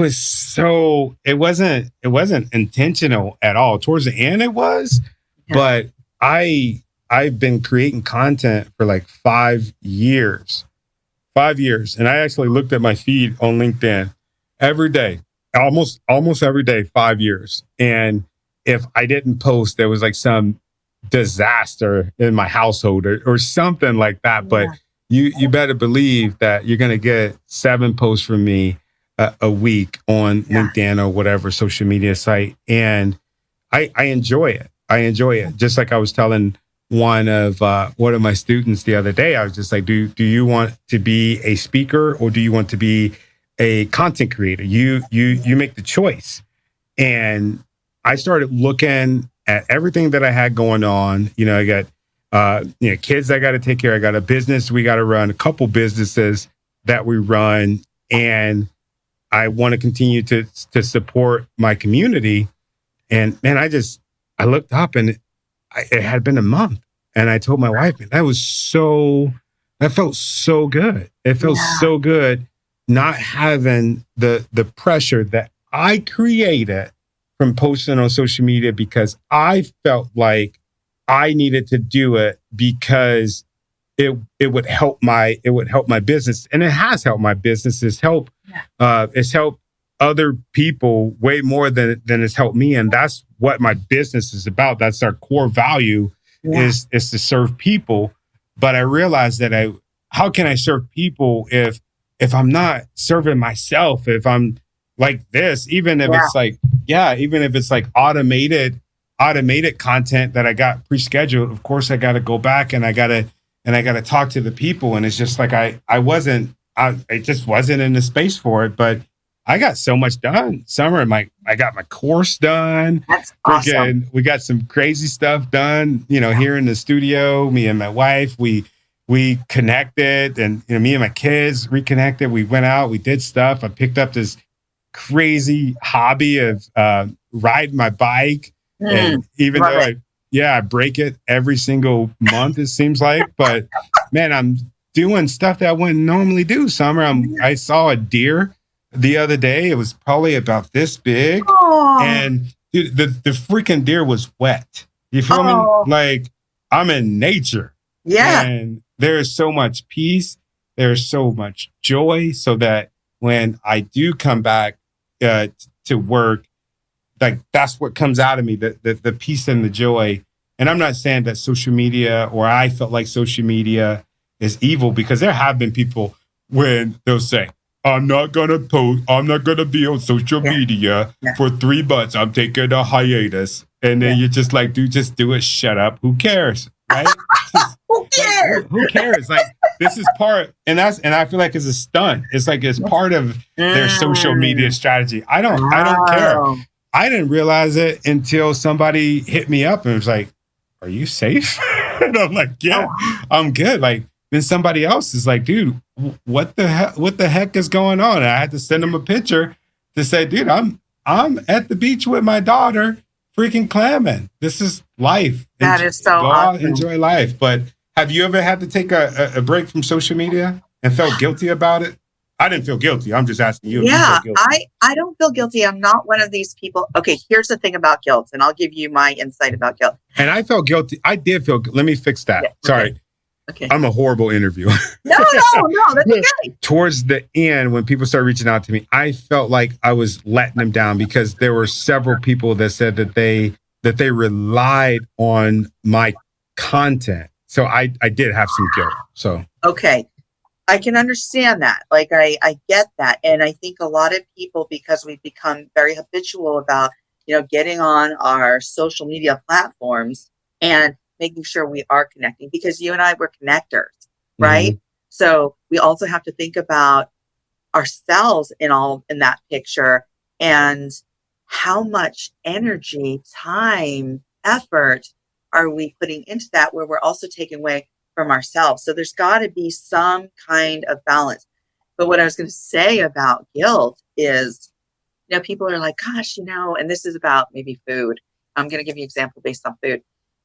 wasn't intentional at all. Towards the end it was, but I've been creating content for like 5 years. 5 years. And I actually looked at my feed on LinkedIn every day, almost every day, 5 years. And if I didn't post, there was like some disaster in my household or something like that. But you better believe that you're going to get 7 posts from me a week on LinkedIn or whatever social media site. And I enjoy it. Just like I was telling one of my students the other day, I was just like, do you want to be a speaker or do you want to be a content creator? You make the choice. And I started looking at everything that I had going on. I got kids I got to take care of. I got a business we got to run, a couple businesses that we run, and I want to continue to support my community. And man, I looked up and it had been a month, and I told my wife, man, that felt so good. It felt so good not having the pressure that I created from posting on social media, because I felt like I needed to do it because it would help my business, and it has helped my business. It's helped other people way more than it's helped me. And that's what my business is about. That's our core value is to serve people. But I realized that how can I serve people if I'm not serving myself, if I'm like this, even if it's like, even if it's like automated content that I got pre-scheduled, of course I got to go back and I got to talk to the people. And it's just like, I just wasn't in the space for it, but I got so much done. Summer, I got my course done. That's awesome. We got some crazy stuff done, here in the studio. Me and my wife, we connected, and me and my kids reconnected. We went out, we did stuff. I picked up this crazy hobby of riding my bike. And even though I break it every single month, it seems like, but man, I'm doing stuff that I wouldn't normally do. Summer, I saw a deer the other day. It was probably about this big. Aww. And dude, the freaking deer was wet. You feel me? Like, I'm in nature. Yeah. And there's so much peace. There's so much joy, so that when I do come back to work, like, that's what comes out of me, the peace and the joy. And I'm not saying that social media, or I felt like social media is evil, because there have been people when they'll say, I'm not going to post, I'm not going to be on social media for 3 months. I'm taking a hiatus. And then you're just like, dude, just do it. Shut up. Who cares? Right? Who cares? Who cares? Like, this is part, and I feel like it's a stunt. It's like, it's part of their social media strategy. I don't care. I didn't realize it until somebody hit me up and was like, are you safe? And I'm like, yeah, I'm good. Like, then somebody else is like, dude, what the heck is going on? And I had to send them a picture to say, dude, I'm at the beach with my daughter, freaking clamming. This is life. That is so awesome. Enjoy life. But have you ever had to take a break from social media and felt guilty about it? I didn't feel guilty. I'm just asking you. Yeah, I don't feel guilty. I'm not one of these people. Okay, here's the thing about guilt, and I'll give you my insight about guilt. And I felt guilty. I did feel. Let me fix that. Yeah, sorry. Okay. I'm a horrible interviewer. No, that's okay. Towards the end, when people started reaching out to me, I felt like I was letting them down, because there were several people that said that they relied on my content. So I did have some guilt. So okay. I can understand that. Like, I get that. And I think a lot of people, because we've become very habitual about, getting on our social media platforms and making sure we are connecting, because you and I were connectors, right? So we also have to think about ourselves in that picture, and how much energy, time, effort are we putting into that, where we're also taking away from ourselves. So there's got to be some kind of balance. But what I was going to say about guilt is, people are like, gosh, and this is about maybe food. I'm going to give you an example based on food.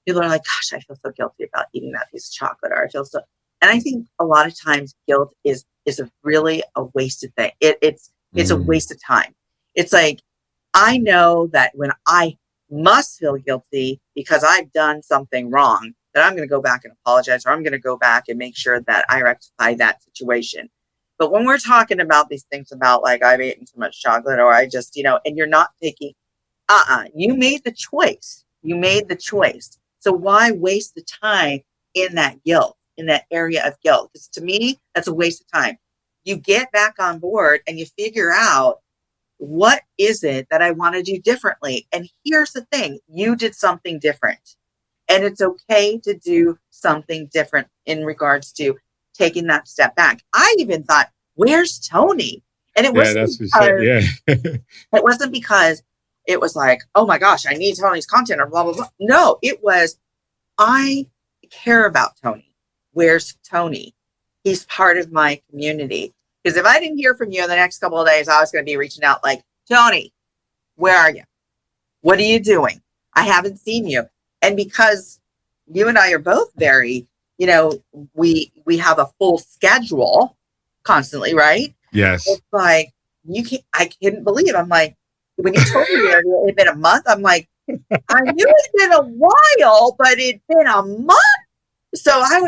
People are like, gosh, I feel so guilty about eating that piece of chocolate, or I feel so. And I think a lot of times guilt is really a wasted thing. It's a waste of time. It's like, I know that when I must feel guilty because I've done something wrong, that I'm going to go back and apologize, or I'm going to go back and make sure that I rectify that situation. But when we're talking about these things about, like, I've eaten too much chocolate, or I just, and you're not taking, you made the choice. So why waste the time in that guilt, in that area of guilt? Because to me, that's a waste of time. You get back on board and you figure out, what is it that I want to do differently? And here's the thing, you did something different. And it's okay to do something different in regards to taking that step back. I even thought, where's Tony? And it wasn't it wasn't because it was like, oh my gosh, I need Tony's content or blah, blah, blah. No, it was, I care about Tony. Where's Tony? He's part of my community. Because if I didn't hear from you in the next couple of days, I was going to be reaching out like, Tony, where are you? What are you doing? I haven't seen you. And because you and I are both very, we have a full schedule constantly, right? Yes. It's like, I couldn't believe. I'm like, when you told me it had been a month, I'm like, I knew it'd been a while, but it'd been a month. So I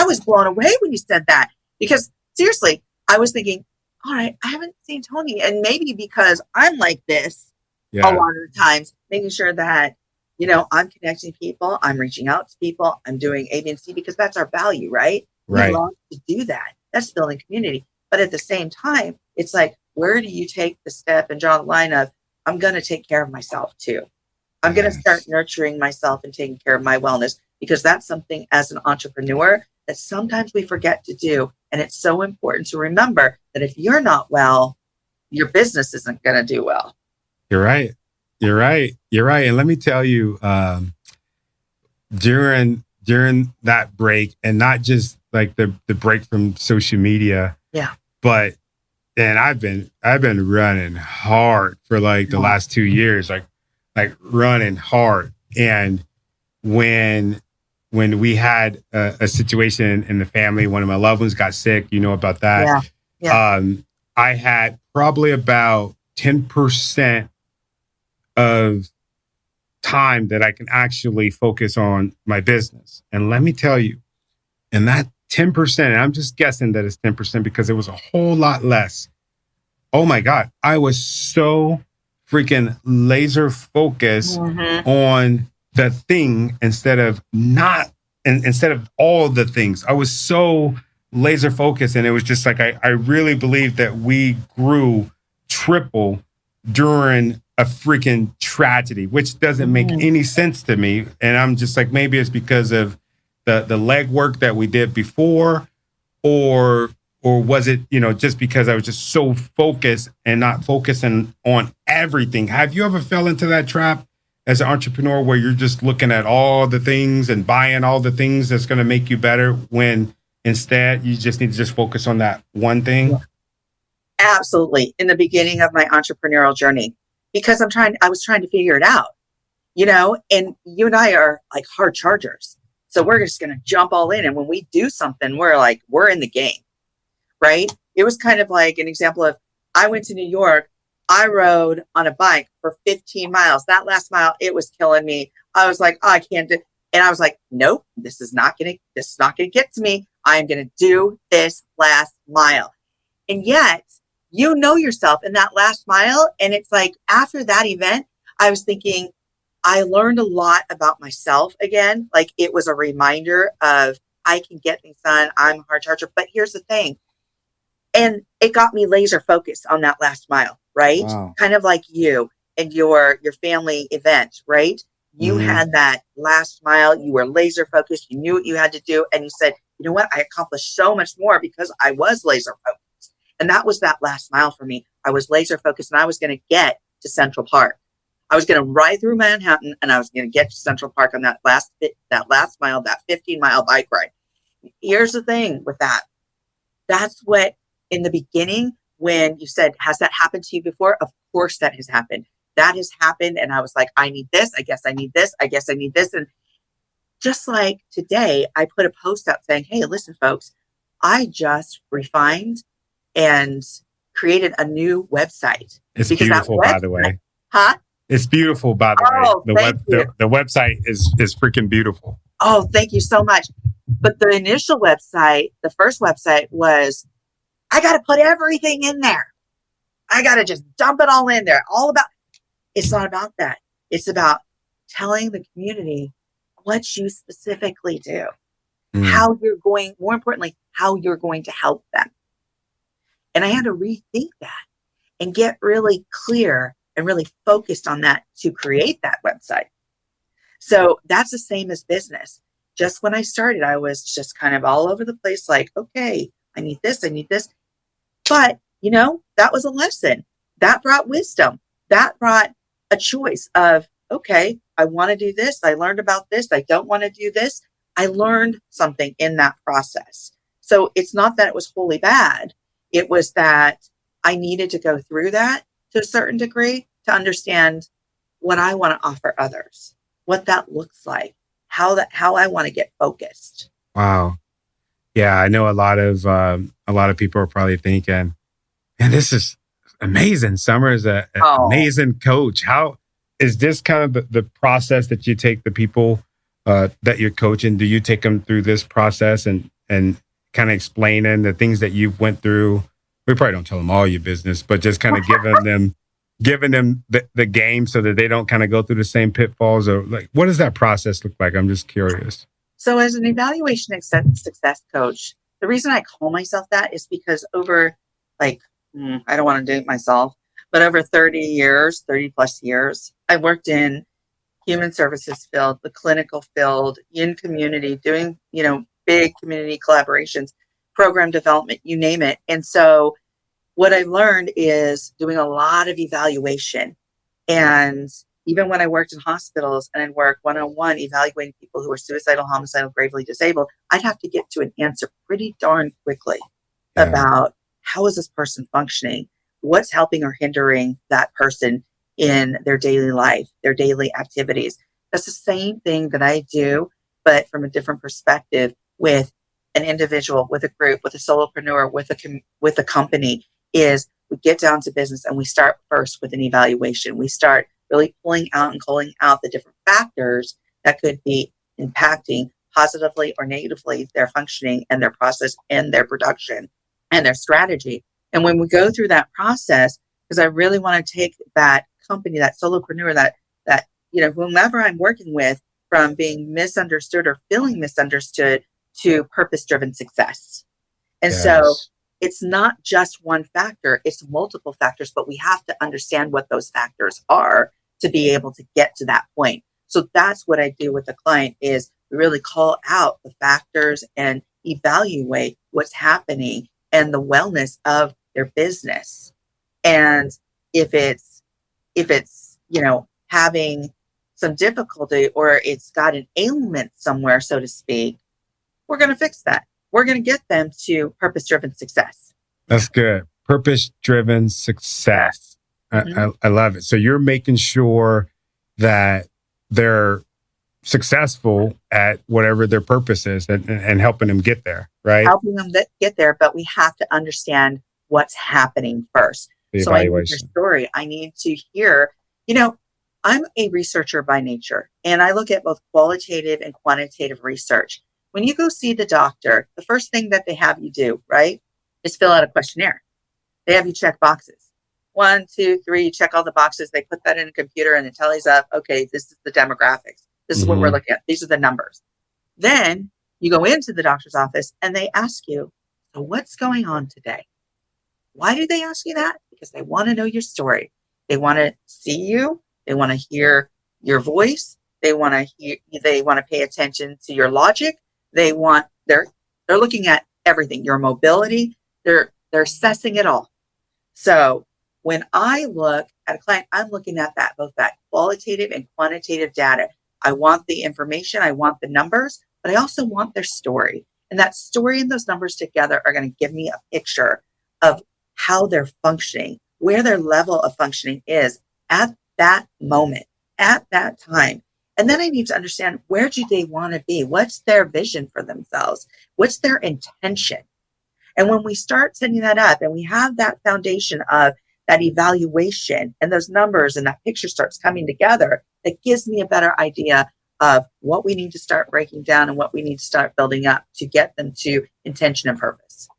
was blown away when you said that, because seriously, I was thinking, all right, I haven't seen Tony. And maybe because I'm like this a Yeah. lot of the times, making sure that, I'm connecting people, I'm reaching out to people, I'm doing A, B, and C because that's our value, right? We Right. love to do that. That's building community. But at the same time, it's like, where do you take the step and draw the line of, I'm going to take care of myself too. I'm going to start Yes. nurturing myself and taking care of my wellness because that's something as an entrepreneur that sometimes we forget to do. And it's so important to remember that if you're not well, your business isn't going to do well. You're right. You're right. You're right. And let me tell you, during that break, and not just like the break from social media, Yeah. but and I've been running hard for like the last 2 years, like running hard. And when we had a situation in the family, one of my loved ones got sick, you know about that. Yeah. Yeah. I had probably about 10% of time that I can actually focus on my business. And let me tell you, and that 10%, and I'm just guessing that it's 10% because it was a whole lot less. Oh my God, I was so freaking laser focused on the thing instead of all the things. I was so laser focused, and it was just like I really believe that we grew triple during a freaking tragedy, which doesn't make any sense to me. And I'm just like, maybe it's because of the legwork that we did before, or was it, just because I was just so focused and not focusing on everything? Have you ever fell into that trap as an entrepreneur where you're just looking at all the things and buying all the things that's going to make you better when instead you just need to just focus on that one thing? Yeah. Absolutely. In the beginning of my entrepreneurial journey, because I was trying to figure it out, and you and I are like hard chargers. So we're just going to jump all in. And when we do something, we're in the game, right? It was kind of like an example of, I went to New York. I rode on a bike for 15 miles. That last mile, it was killing me. I was like, oh, I can't do. And I was like, nope, this is not going to get to me. I am going to do this last mile. And yet, yourself in that last mile. And it's like, after that event, I was thinking, I learned a lot about myself again. Like, it was a reminder of, I can get things done. I'm a hard charger. But here's the thing. And it got me laser focused on that last mile, right? Wow. Kind of like you and your family event, right? You had that last mile. You were laser focused. You knew what you had to do. And you said, you know what? I accomplished so much more because I was laser focused. And that was that last mile for me. I was laser focused, and I was going to get to Central Park. I was going to ride through Manhattan, and I was going to get to Central Park on that last mile, that 15-mile bike ride. Here's the thing with that. That's what, in the beginning, when you said, has that happened to you before? Of course that has happened. That has happened. And I was like, I need this. I guess I need this. I guess I need this. And just like today, I put a post out saying, hey, listen, folks, I just refined and created a new website. It's beautiful, by the way. Huh? It's beautiful, by the way. The website is freaking beautiful. Oh, thank you so much. But the initial website, the first website was, I got to put everything in there. I got to just dump it all in there. It's not about that. It's about telling the community what you specifically do, how you're going, more importantly, how you're going to help them. And I had to rethink that and get really clear and really focused on that to create that website. So that's the same as business. Just when I started, I was just kind of all over the place, like, okay, I need this, I need this. But, that was a lesson. That brought wisdom. That brought a choice of, okay, I want to do this. I learned about this. I don't want to do this. I learned something in that process. So it's not that it was wholly bad. It was that I needed to go through that to a certain degree to understand what I want to offer others, what that looks like, how I want to get focused. Wow. Yeah, I know a lot of people are probably thinking, man, this is amazing. Summer is an amazing coach. How is this kind of the process that you take the people that you're coaching? Do you take them through this process and kind of explaining the things that you've went through we probably don't tell them all your business, but just kind of giving them the game so that they don't kind of go through the same pitfalls? Or like, what does that process look like? I'm just curious. So as an evaluation success coach, the reason I call myself that is because over I don't want to date myself, but over 30 plus years, I've worked in human services field, the clinical field, in community, doing, big community collaborations, program development, you name it. And so what I learned is doing a lot of evaluation. And even when I worked in hospitals and I'd work one-on-one evaluating people who were suicidal, homicidal, gravely disabled, I'd have to get to an answer pretty darn quickly about how is this person functioning? What's helping or hindering that person in their daily life, their daily activities? That's the same thing that I do, but from a different perspective with an individual, with a group, with a solopreneur, with a company, is we get down to business and we start first with an evaluation. We start really pulling out and calling out the different factors that could be impacting positively or negatively their functioning and their process and their production and their strategy. And when we go through that process, because I really want to take that company, that solopreneur, that whomever I'm working with, from being misunderstood or feeling misunderstood to purpose-driven success. And so it's not just one factor, it's multiple factors, but we have to understand what those factors are to be able to get to that point. So that's what I do with the client, is we really call out the factors and evaluate what's happening and the wellness of their business. And if it's having some difficulty or it's got an ailment somewhere, so to speak, we're going to fix that. We're going to get them to purpose-driven success. That's good. Purpose-driven success. I love it. So you're making sure that they're successful at whatever their purpose is and helping them get there, right? Helping them get there, but we have to understand what's happening first. So I need your story. I need to hear, I'm a researcher by nature, and I look at both qualitative and quantitative research. When you go see the doctor, the first thing that they have you do, right, is fill out a questionnaire. They have you check boxes. 1, 2, 3, you check all the boxes. They put that in a computer and it tells us, okay, this is the demographics. This is what we're looking at. These are the numbers. Then you go into the doctor's office and they ask you, so what's going on today? Why do they ask you that? Because they want to know your story. They want to see you. They want to hear your voice. They want to pay attention to your logic. They're looking at everything, your mobility. They're assessing it all. So when I look at a client, I'm looking at both that qualitative and quantitative data. I want the information, I want the numbers, but I also want their story. And that story and those numbers together are going to give me a picture of how they're functioning, where their level of functioning is at that moment, at that time. And then I need to understand, where do they want to be? What's their vision for themselves? What's their intention? And when we start setting that up and we have that foundation of that evaluation and those numbers and that picture starts coming together, it gives me a better idea of what we need to start breaking down and what we need to start building up to get them to intention and purpose.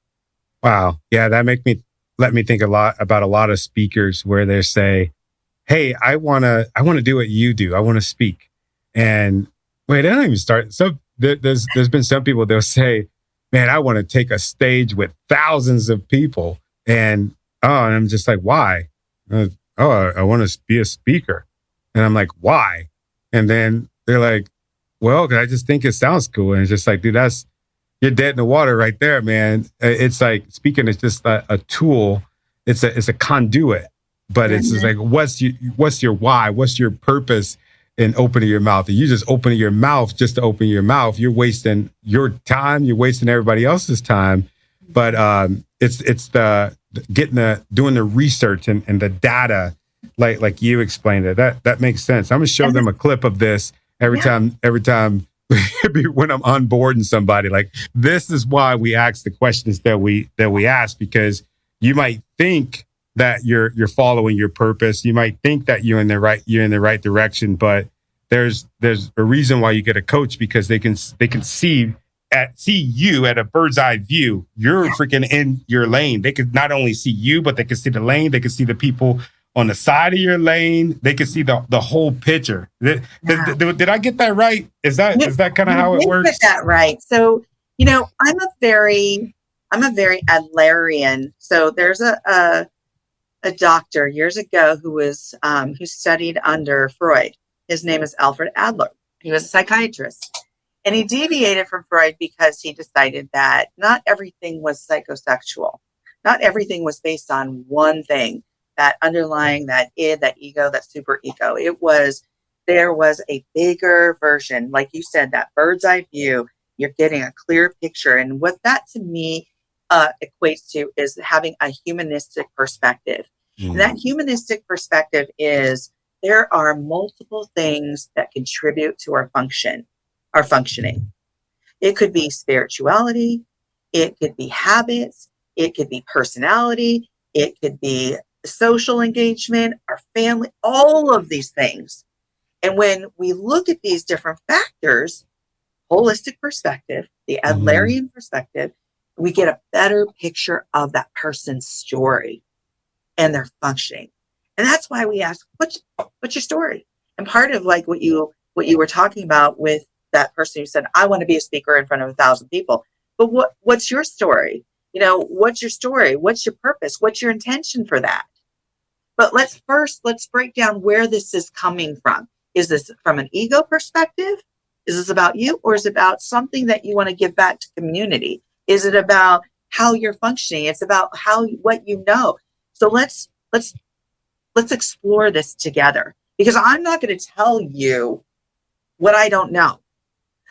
Wow. Yeah, that let me think a lot about a lot of speakers where they say, hey, I want to do what you do. I want to speak. And wait, I don't even start. So there's been some people, they'll say, man, I want to take a stage with thousands of people. And I'm just like, why? I want to be a speaker. And I'm like, why? And then they're like, well, 'cause I just think it sounds cool. And it's just like, dude, you're dead in the water right there, man. It's like, speaking is just a tool. It's a conduit, but it's just like, what's your why? What's your purpose in opening your mouth? And you just opening your mouth just to open your mouth. You're wasting your time. You're wasting everybody else's time. But it's doing the research and the data, like you explained it. That makes sense. I'm gonna show them a clip of this every time when I'm onboarding somebody. Like, this is why we ask the questions that we ask, because you might think that you're following your purpose. You might think that you're in the right direction, but there's a reason why you get a coach, because they can see see you at a bird's eye view. You're freaking in your lane. They could not only see you, but they could see the lane. They could see the people on the side of your lane. They could see the whole picture. Did I get that right? Is that kind of how it works? You get that right. So, I'm a very Adlerian. So there's a doctor years ago who studied under Freud. His name is Alfred Adler. He was a psychiatrist. And he deviated from Freud because he decided that not everything was psychosexual. Not everything was based on one thing, that underlying, that id, that ego, that super ego. There was a bigger version, like you said, that bird's eye view. You're getting a clear picture. And what that to me equates to is having a humanistic perspective. And that humanistic perspective is there are multiple things that contribute to our functioning. It could be spirituality, it could be habits, it could be personality, it could be social engagement, our family, all of these things. And when we look at these different factors, holistic perspective, the Adlerian perspective, we get a better picture of that person's story and their functioning. And that's why we ask, what's your story? And part of like what you were talking about with that person who said, I want to be a speaker in front of 1,000 people. But what's your story? What's your story? What's your purpose? What's your intention for that? But let's break down where this is coming from. Is this from an ego perspective? Is this about you? Or is it about something that you want to give back to community? Is it about how you're functioning? It's about what you know. So let's explore this together, because I'm not going to tell you what I don't know.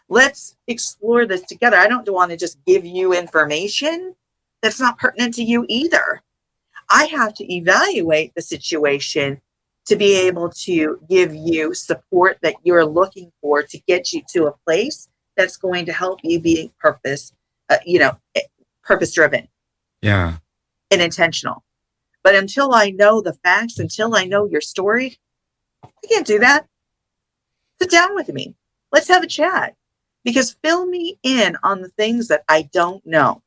Let's explore this together. I don't want to just give you information that's not pertinent to you either. I have to evaluate the situation to be able to give you support that you're looking for to get you to a place that's going to help you be purpose driven. Yeah. And intentional. But until I know the facts, until I know your story, I can't do that. Sit down with me. Let's have a chat. Because fill me in on the things that I don't know.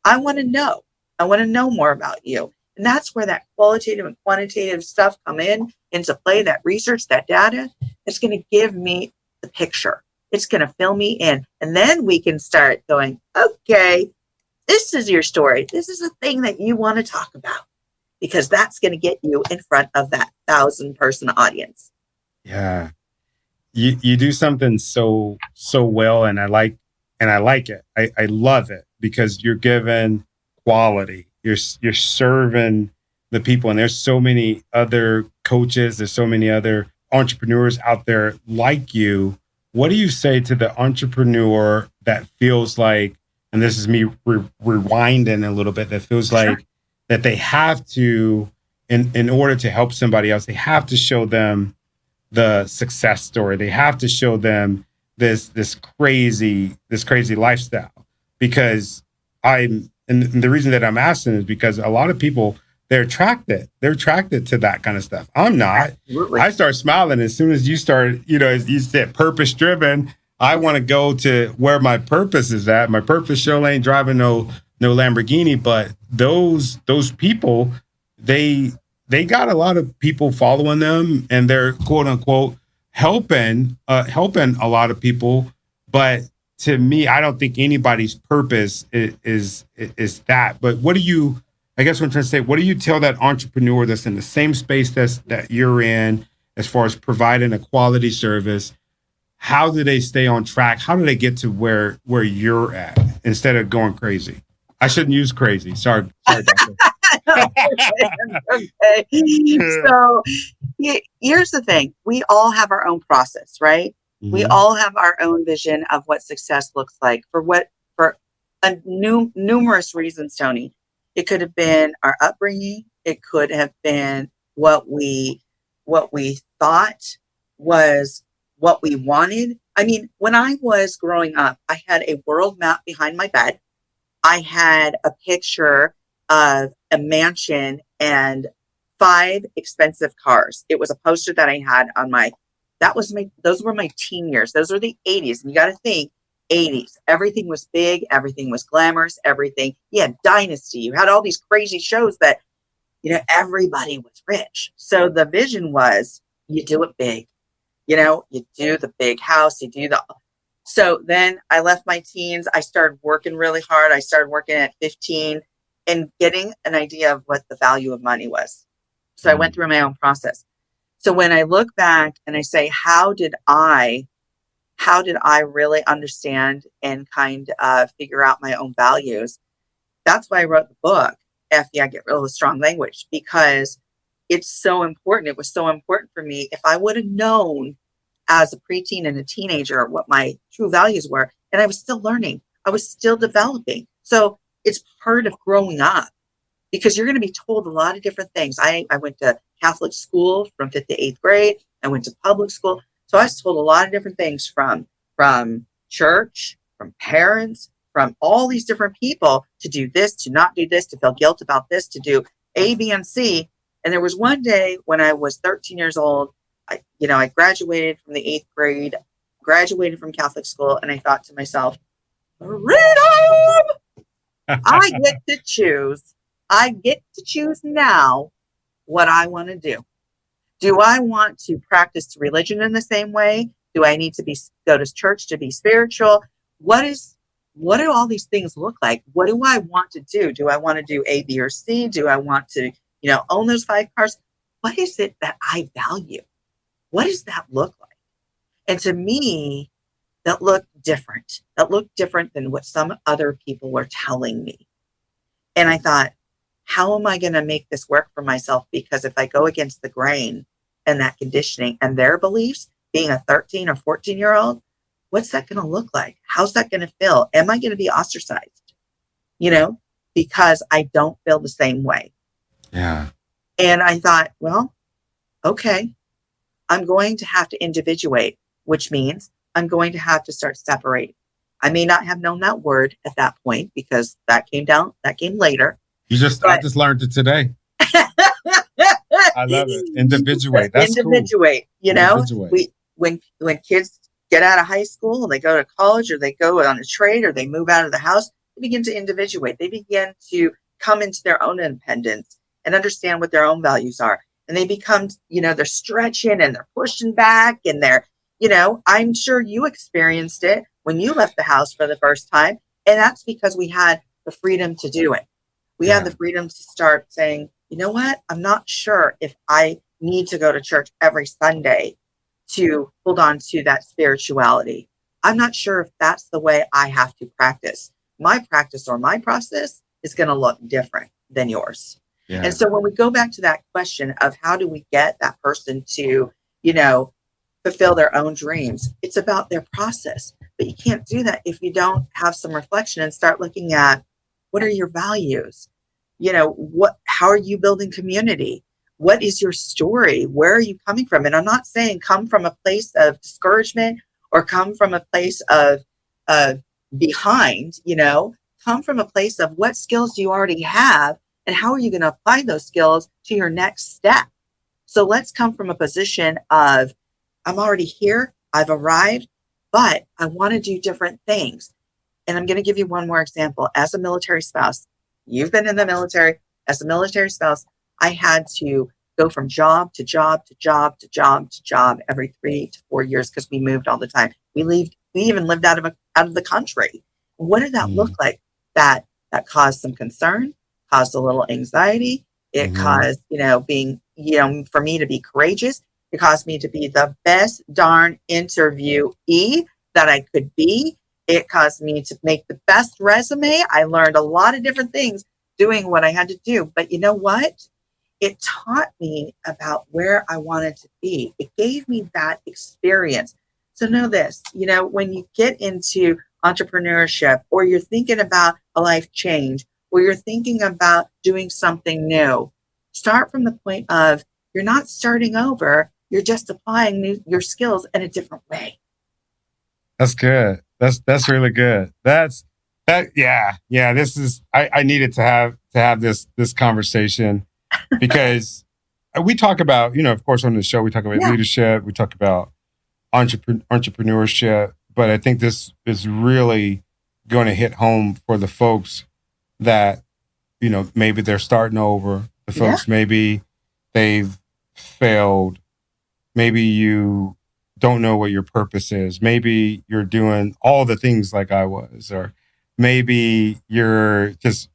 I want to know. I want to know more about you. And that's where that qualitative and quantitative stuff come into play, that research, that data. It's going to give me the picture. It's going to fill me in. And then we can start going, okay, this is your story. This is the thing that you want to talk about. Because that's going to get you in front of that 1,000-person audience. Yeah. You do something so well, and I like it. I love it because you're giving quality. You're serving the people, and there's so many other coaches. There's so many other entrepreneurs out there like you. What do you say to the entrepreneur that feels like, and this is me rewinding a little bit, that feels like that they have to, in order to help somebody else, they have to show them the success story. They have to show them this crazy lifestyle, because and the reason that I'm asking is because a lot of people, they're attracted to that kind of stuff. I'm not. Absolutely. I start smiling as soon as you start, as you said, purpose driven. I want to go to where my purpose is at. My purpose show ain't driving no Lamborghini, but those people, they got a lot of people following them, and they're quote unquote helping a lot of people. But to me, I don't think anybody's purpose is that. But what do you? I guess what I'm trying to say, what do you tell that entrepreneur that's in the same space that you're in, as far as providing a quality service? How do they stay on track? How do they get to where you're at instead of going crazy? I shouldn't use crazy. Sorry. Okay. So here's the thing. We all have our own process, right? Mm-hmm. We all have our own vision of what success looks like for numerous reasons, Tony. It could have been our upbringing. It could have been what we thought was what we wanted. I mean, when I was growing up, I had a world map behind my bed. I had a picture of a mansion and 5 expensive cars. It was a poster that I had on those were my teen years. Those were the 80s. And you got to think, 80s. Everything was big. Everything was glamorous. Everything. You had Dynasty. You had all these crazy shows that, everybody was rich. So the vision was you do it big. You do the big house. So then I left my teens. I started working really hard. I started working at 15 and getting an idea of what the value of money was. So I went through my own process. So when I look back and I say, how did I really understand and kind of figure out my own values? That's why I wrote the book, F Yeah, Get Real with Strong Language, because it's so important. It was so important for me. If I would have known as a preteen and a teenager what my true values were, and I was still learning, I was still developing. So it's part of growing up, because you're going to be told a lot of different things. I went to Catholic school from 5th to 8th grade. I went to public school. So I was told a lot of different things from church, from parents, from all these different people to do this, to not do this, to feel guilt about this, to do A, B, and C. And there was one day when I was 13 years old, I graduated from the 8th grade, graduated from Catholic school, and I thought to myself, freedom! I get to choose. I get to choose now what I want to do. Do I want to practice religion in the same way? Do I need to go to church to be spiritual? What do all these things look like? What do I want to do? Do I want to do A, B, or C? Do I want to, own those 5 cars? What is it that I value? What does that look like? And to me, that looked different. That looked different than what some other people were telling me. And I thought, how am I going to make this work for myself? Because if I go against the grain and that conditioning and their beliefs, being a 13 or 14-year-old, what's that going to look like? How's that going to feel? Am I going to be ostracized? Because I don't feel the same way. Yeah. And I thought, well, okay, I'm going to have to individuate, which means I'm going to have to start separating. I may not have known that word at that point because that came later. I just learned it today. I love it. Individuate. That's individuate. Cool. Individuate. When kids get out of high school and they go to college or they go on a trade or they move out of the house, they begin to individuate. They begin to come into their own independence and understand what their own values are. And they become, they're stretching and they're pushing back and they're, I'm sure you experienced it when you left the house for the first time. And that's because we had the freedom to do it. We had the freedom to start saying, you know what? I'm not sure if I need to go to church every Sunday to hold on to that spirituality. I'm not sure if that's the way I have to practice. My practice or my process is going to look different than yours. Yeah. And so when we go back to that question of how do we get that person to, fulfill their own dreams, it's about their process. But you can't do that if you don't have some reflection and start looking at what are your values? How are you building community? What is your story? Where are you coming from? And I'm not saying come from a place of discouragement or come from a place of behind, come from a place of what skills do you already have and how are you going to apply those skills to your next step? So let's come from a position of, I'm already here, I've arrived, but I want to do different things. And I'm going to give you one more example. As a military spouse, you've been in the military. As a military spouse, I had to go from job to job to job to job to job every 3 to 4 years because we moved all the time. We even lived out of the country. What did that look like? That caused some concern, caused a little anxiety. It caused, for me to be courageous. It caused me to be the best darn interviewee that I could be. It caused me to make the best resume. I learned a lot of different things doing what I had to do. But you know what? It taught me about where I wanted to be. It gave me that experience. So know this, when you get into entrepreneurship or you're thinking about a life change or you're thinking about doing something new, start from the point of you're not starting over. You're just applying your skills in a different way. That's good. That's really good. Yeah. This is, I needed to have this conversation because we talk about, of course, on the show, we talk about leadership, we talk about entrepreneurship, but I think this is really going to hit home for the folks that, maybe they're starting over, the folks maybe they've failed, maybe you don't know what your purpose is, maybe you're doing all the things like I was, or maybe you're just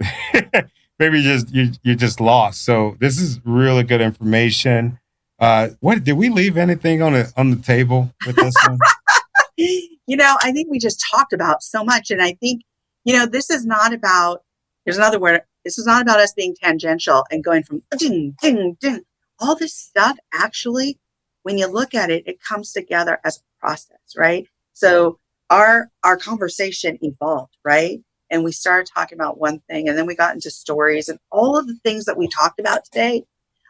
you're just lost. So this is really good information. What did we leave anything on the table with this one? I think we just talked about so much. And I think, this is not about, there's another word, this is not about us being tangential and going from ding, ding, ding. All this stuff, actually, when you look at it, it comes together as a process, right? So our conversation evolved, right? And we started talking about one thing, and then we got into stories, and all of the things that we talked about today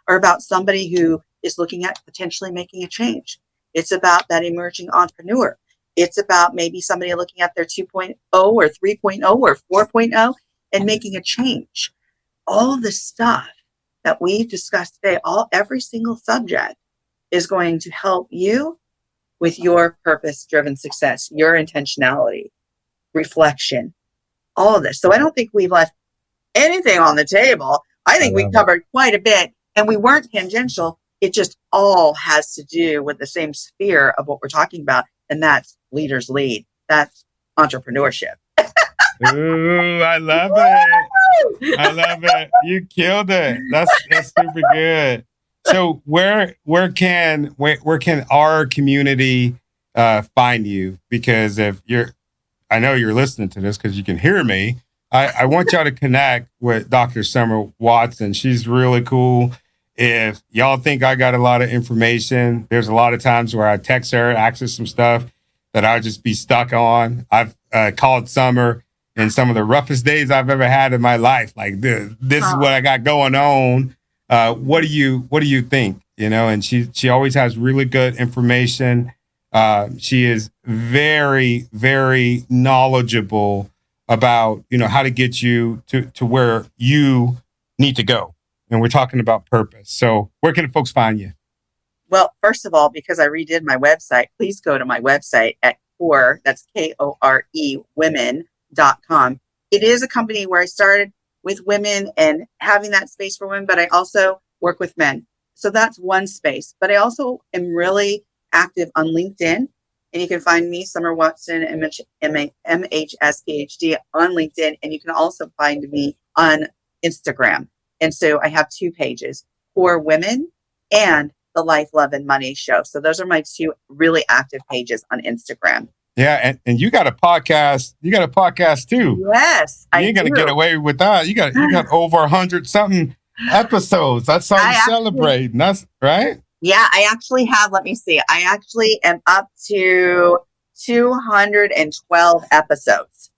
are about somebody who is looking at potentially making a change. It's about that emerging entrepreneur. It's about maybe somebody looking at their 2.0 or 3.0 or 4.0 and making a change. All the stuff that we discussed today, every single subject is going to help you with your purpose-driven success, your intentionality, reflection, all of this. So I don't think we've left anything on the table. I think we covered quite a bit, and we weren't tangential. It just all has to do with the same sphere of what we're talking about, and that's leaders lead. That's entrepreneurship. Ooh, I love it. I love it. You killed it. That's super good. So where can our community find you? Because I know you're listening to this because you can hear me. I want y'all to connect with Dr. Summer Watson. She's really cool. If y'all think I got a lot of information, there's a lot of times where I text her, ask her some stuff that I'll just be stuck on. I've called Summer in some of the roughest days I've ever had in my life. Like this is what I got going on. What do you think? And she always has really good information. She is very, very knowledgeable about, how to get you to where you need to go. And we're talking about purpose. So where can folks find you? Well, first of all, because I redid my website, please go to my website at core, that's KORE, women.com. It is a company where I started with women and having that space for women, but I also work with men. So that's one space. But I also am really active on LinkedIn. And you can find me, Summer Watson, MHS PhD on LinkedIn. And you can also find me on Instagram. And so I have 2 pages, for women and the Life, Love, and Money show. So those are my 2 really active pages on Instagram. Yeah, and you got a podcast. You got a podcast too. Yes, you ain't gonna get away with that. You got over 100-something episodes. That's something to celebrate. And that's right. Yeah, I actually have. Let me see. I actually am up to 212 episodes.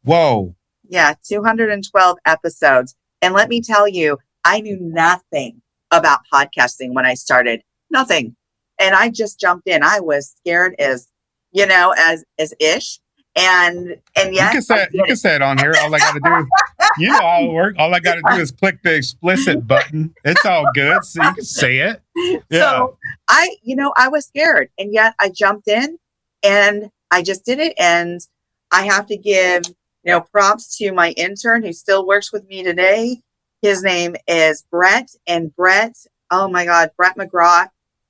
Whoa. Yeah, 212 episodes. And let me tell you, I knew nothing about podcasting when I started. Nothing. And I just jumped in. I was scared as ish. And yet you can say it on here. All I got to do, how it works. All I got to do is click the explicit button. It's all good. So you can say it. Yeah. So I was scared, and yet I jumped in and I just did it. And I have to give, props to my intern who still works with me today. His name is Brett, and Brett, oh my God, Brett McGraw.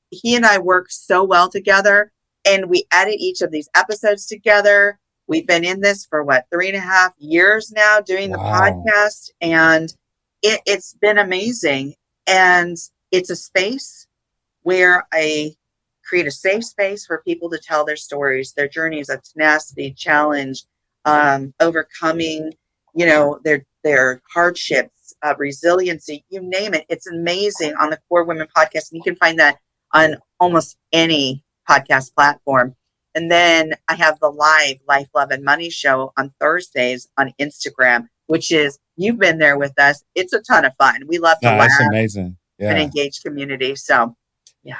He and I work so well together, and we edit each of these episodes together. We've been in this for 3.5 years now doing the podcast, and it's been amazing. And it's a space where I create a safe space for people to tell their stories, their journeys of tenacity, challenge, overcoming, their hardships, resiliency, you name it. It's amazing on the Core Women podcast. And you can find that on almost any podcast platform. And then I have the live Life, Love, and Money show on Thursdays on Instagram, which is, you've been there with us. It's a ton of fun. We love to laugh. That's amazing. Yeah. An engaged community. So, yeah.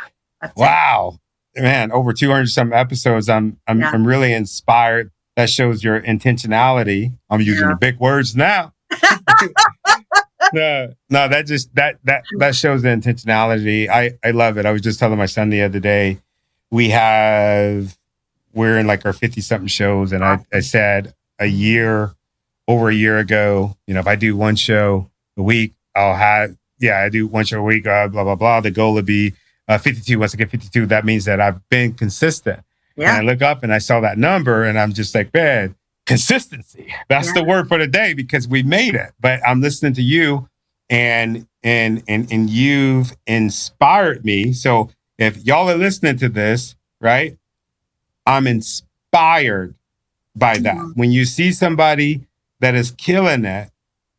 Wow. Man, over 200 some episodes. I'm really inspired. That shows your intentionality. I'm using the big words now. No, that shows the intentionality. I love it. I was just telling my son the other day, we have we're in like our 50 something shows. And I said over a year ago, if I do one show a week, I do one show a week, blah, blah, blah. The goal would be 52. Once I get 52, that means that I've been consistent. Yeah. And I look up and I saw that number and I'm just like, man, consistency. That's the word for the day because we made it. But I'm listening to you and you've inspired me. So if y'all are listening to this, right, I'm inspired by that. When you see somebody that is killing it,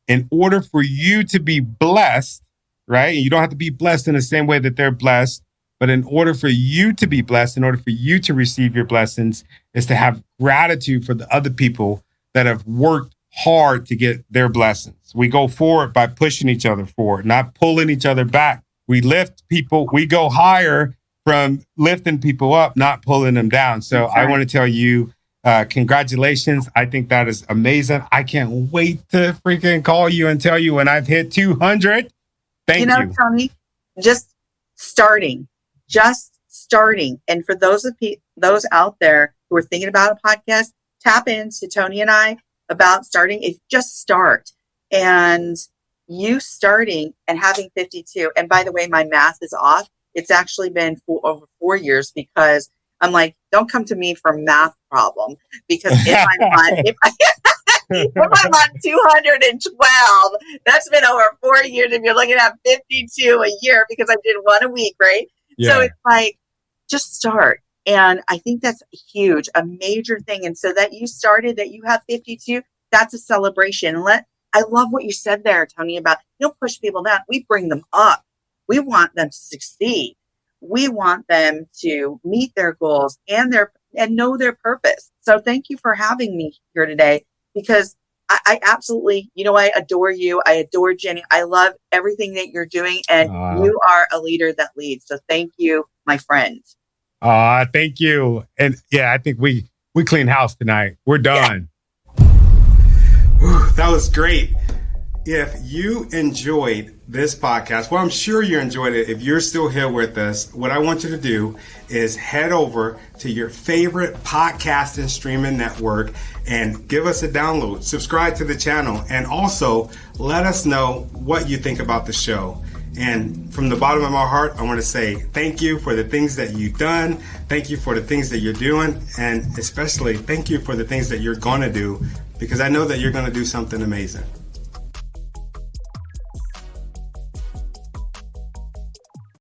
in order for you to be blessed, right? And you don't have to be blessed in the same way that they're blessed, but in order for you to be blessed, in order for you to receive your blessings, is to have gratitude for the other people that have worked hard to get their blessings. We go forward by pushing each other forward, not pulling each other back. We lift people. We go higher from lifting people up, not pulling them down. So I want to tell you, congratulations. I think that is amazing. I can't wait to freaking call you and tell you when I've hit 200. Thank you. Tony, just starting. And for those out there who are thinking about a podcast, tap into Tony and I about starting. If just start, and you starting and having 52. And by the way, my math is off. It's actually been over 4 years because I'm like, don't come to me for math problem because if I'm on 212, that's been over 4 years. If you're looking at 52 a year because I did one a week, right? Yeah. So it's like, just start. And I think that's huge, a major thing. And so that you started, that you have 52, that's a celebration. I love what you said there, Tony, about you don't push people down. We bring them up. We want them to succeed. We want them to meet their goals and know their purpose. So thank you for having me here today because I absolutely, I adore you. I adore Jenny. I love everything that you're doing. And you are a leader that leads. So thank you, my friend. Thank you. And I think we clean house tonight. We're done. Whew, that was great. If you enjoyed this podcast, well, I'm sure you enjoyed it. If you're still here with us, what I want you to do is head over to your favorite podcast and streaming network and give us a download, subscribe to the channel, and also let us know what you think about the show. And from the bottom of my heart, I want to say thank you for the things that you've done. Thank you for the things that you're doing. And especially thank you for the things that you're going to do, because I know that you're going to do something amazing.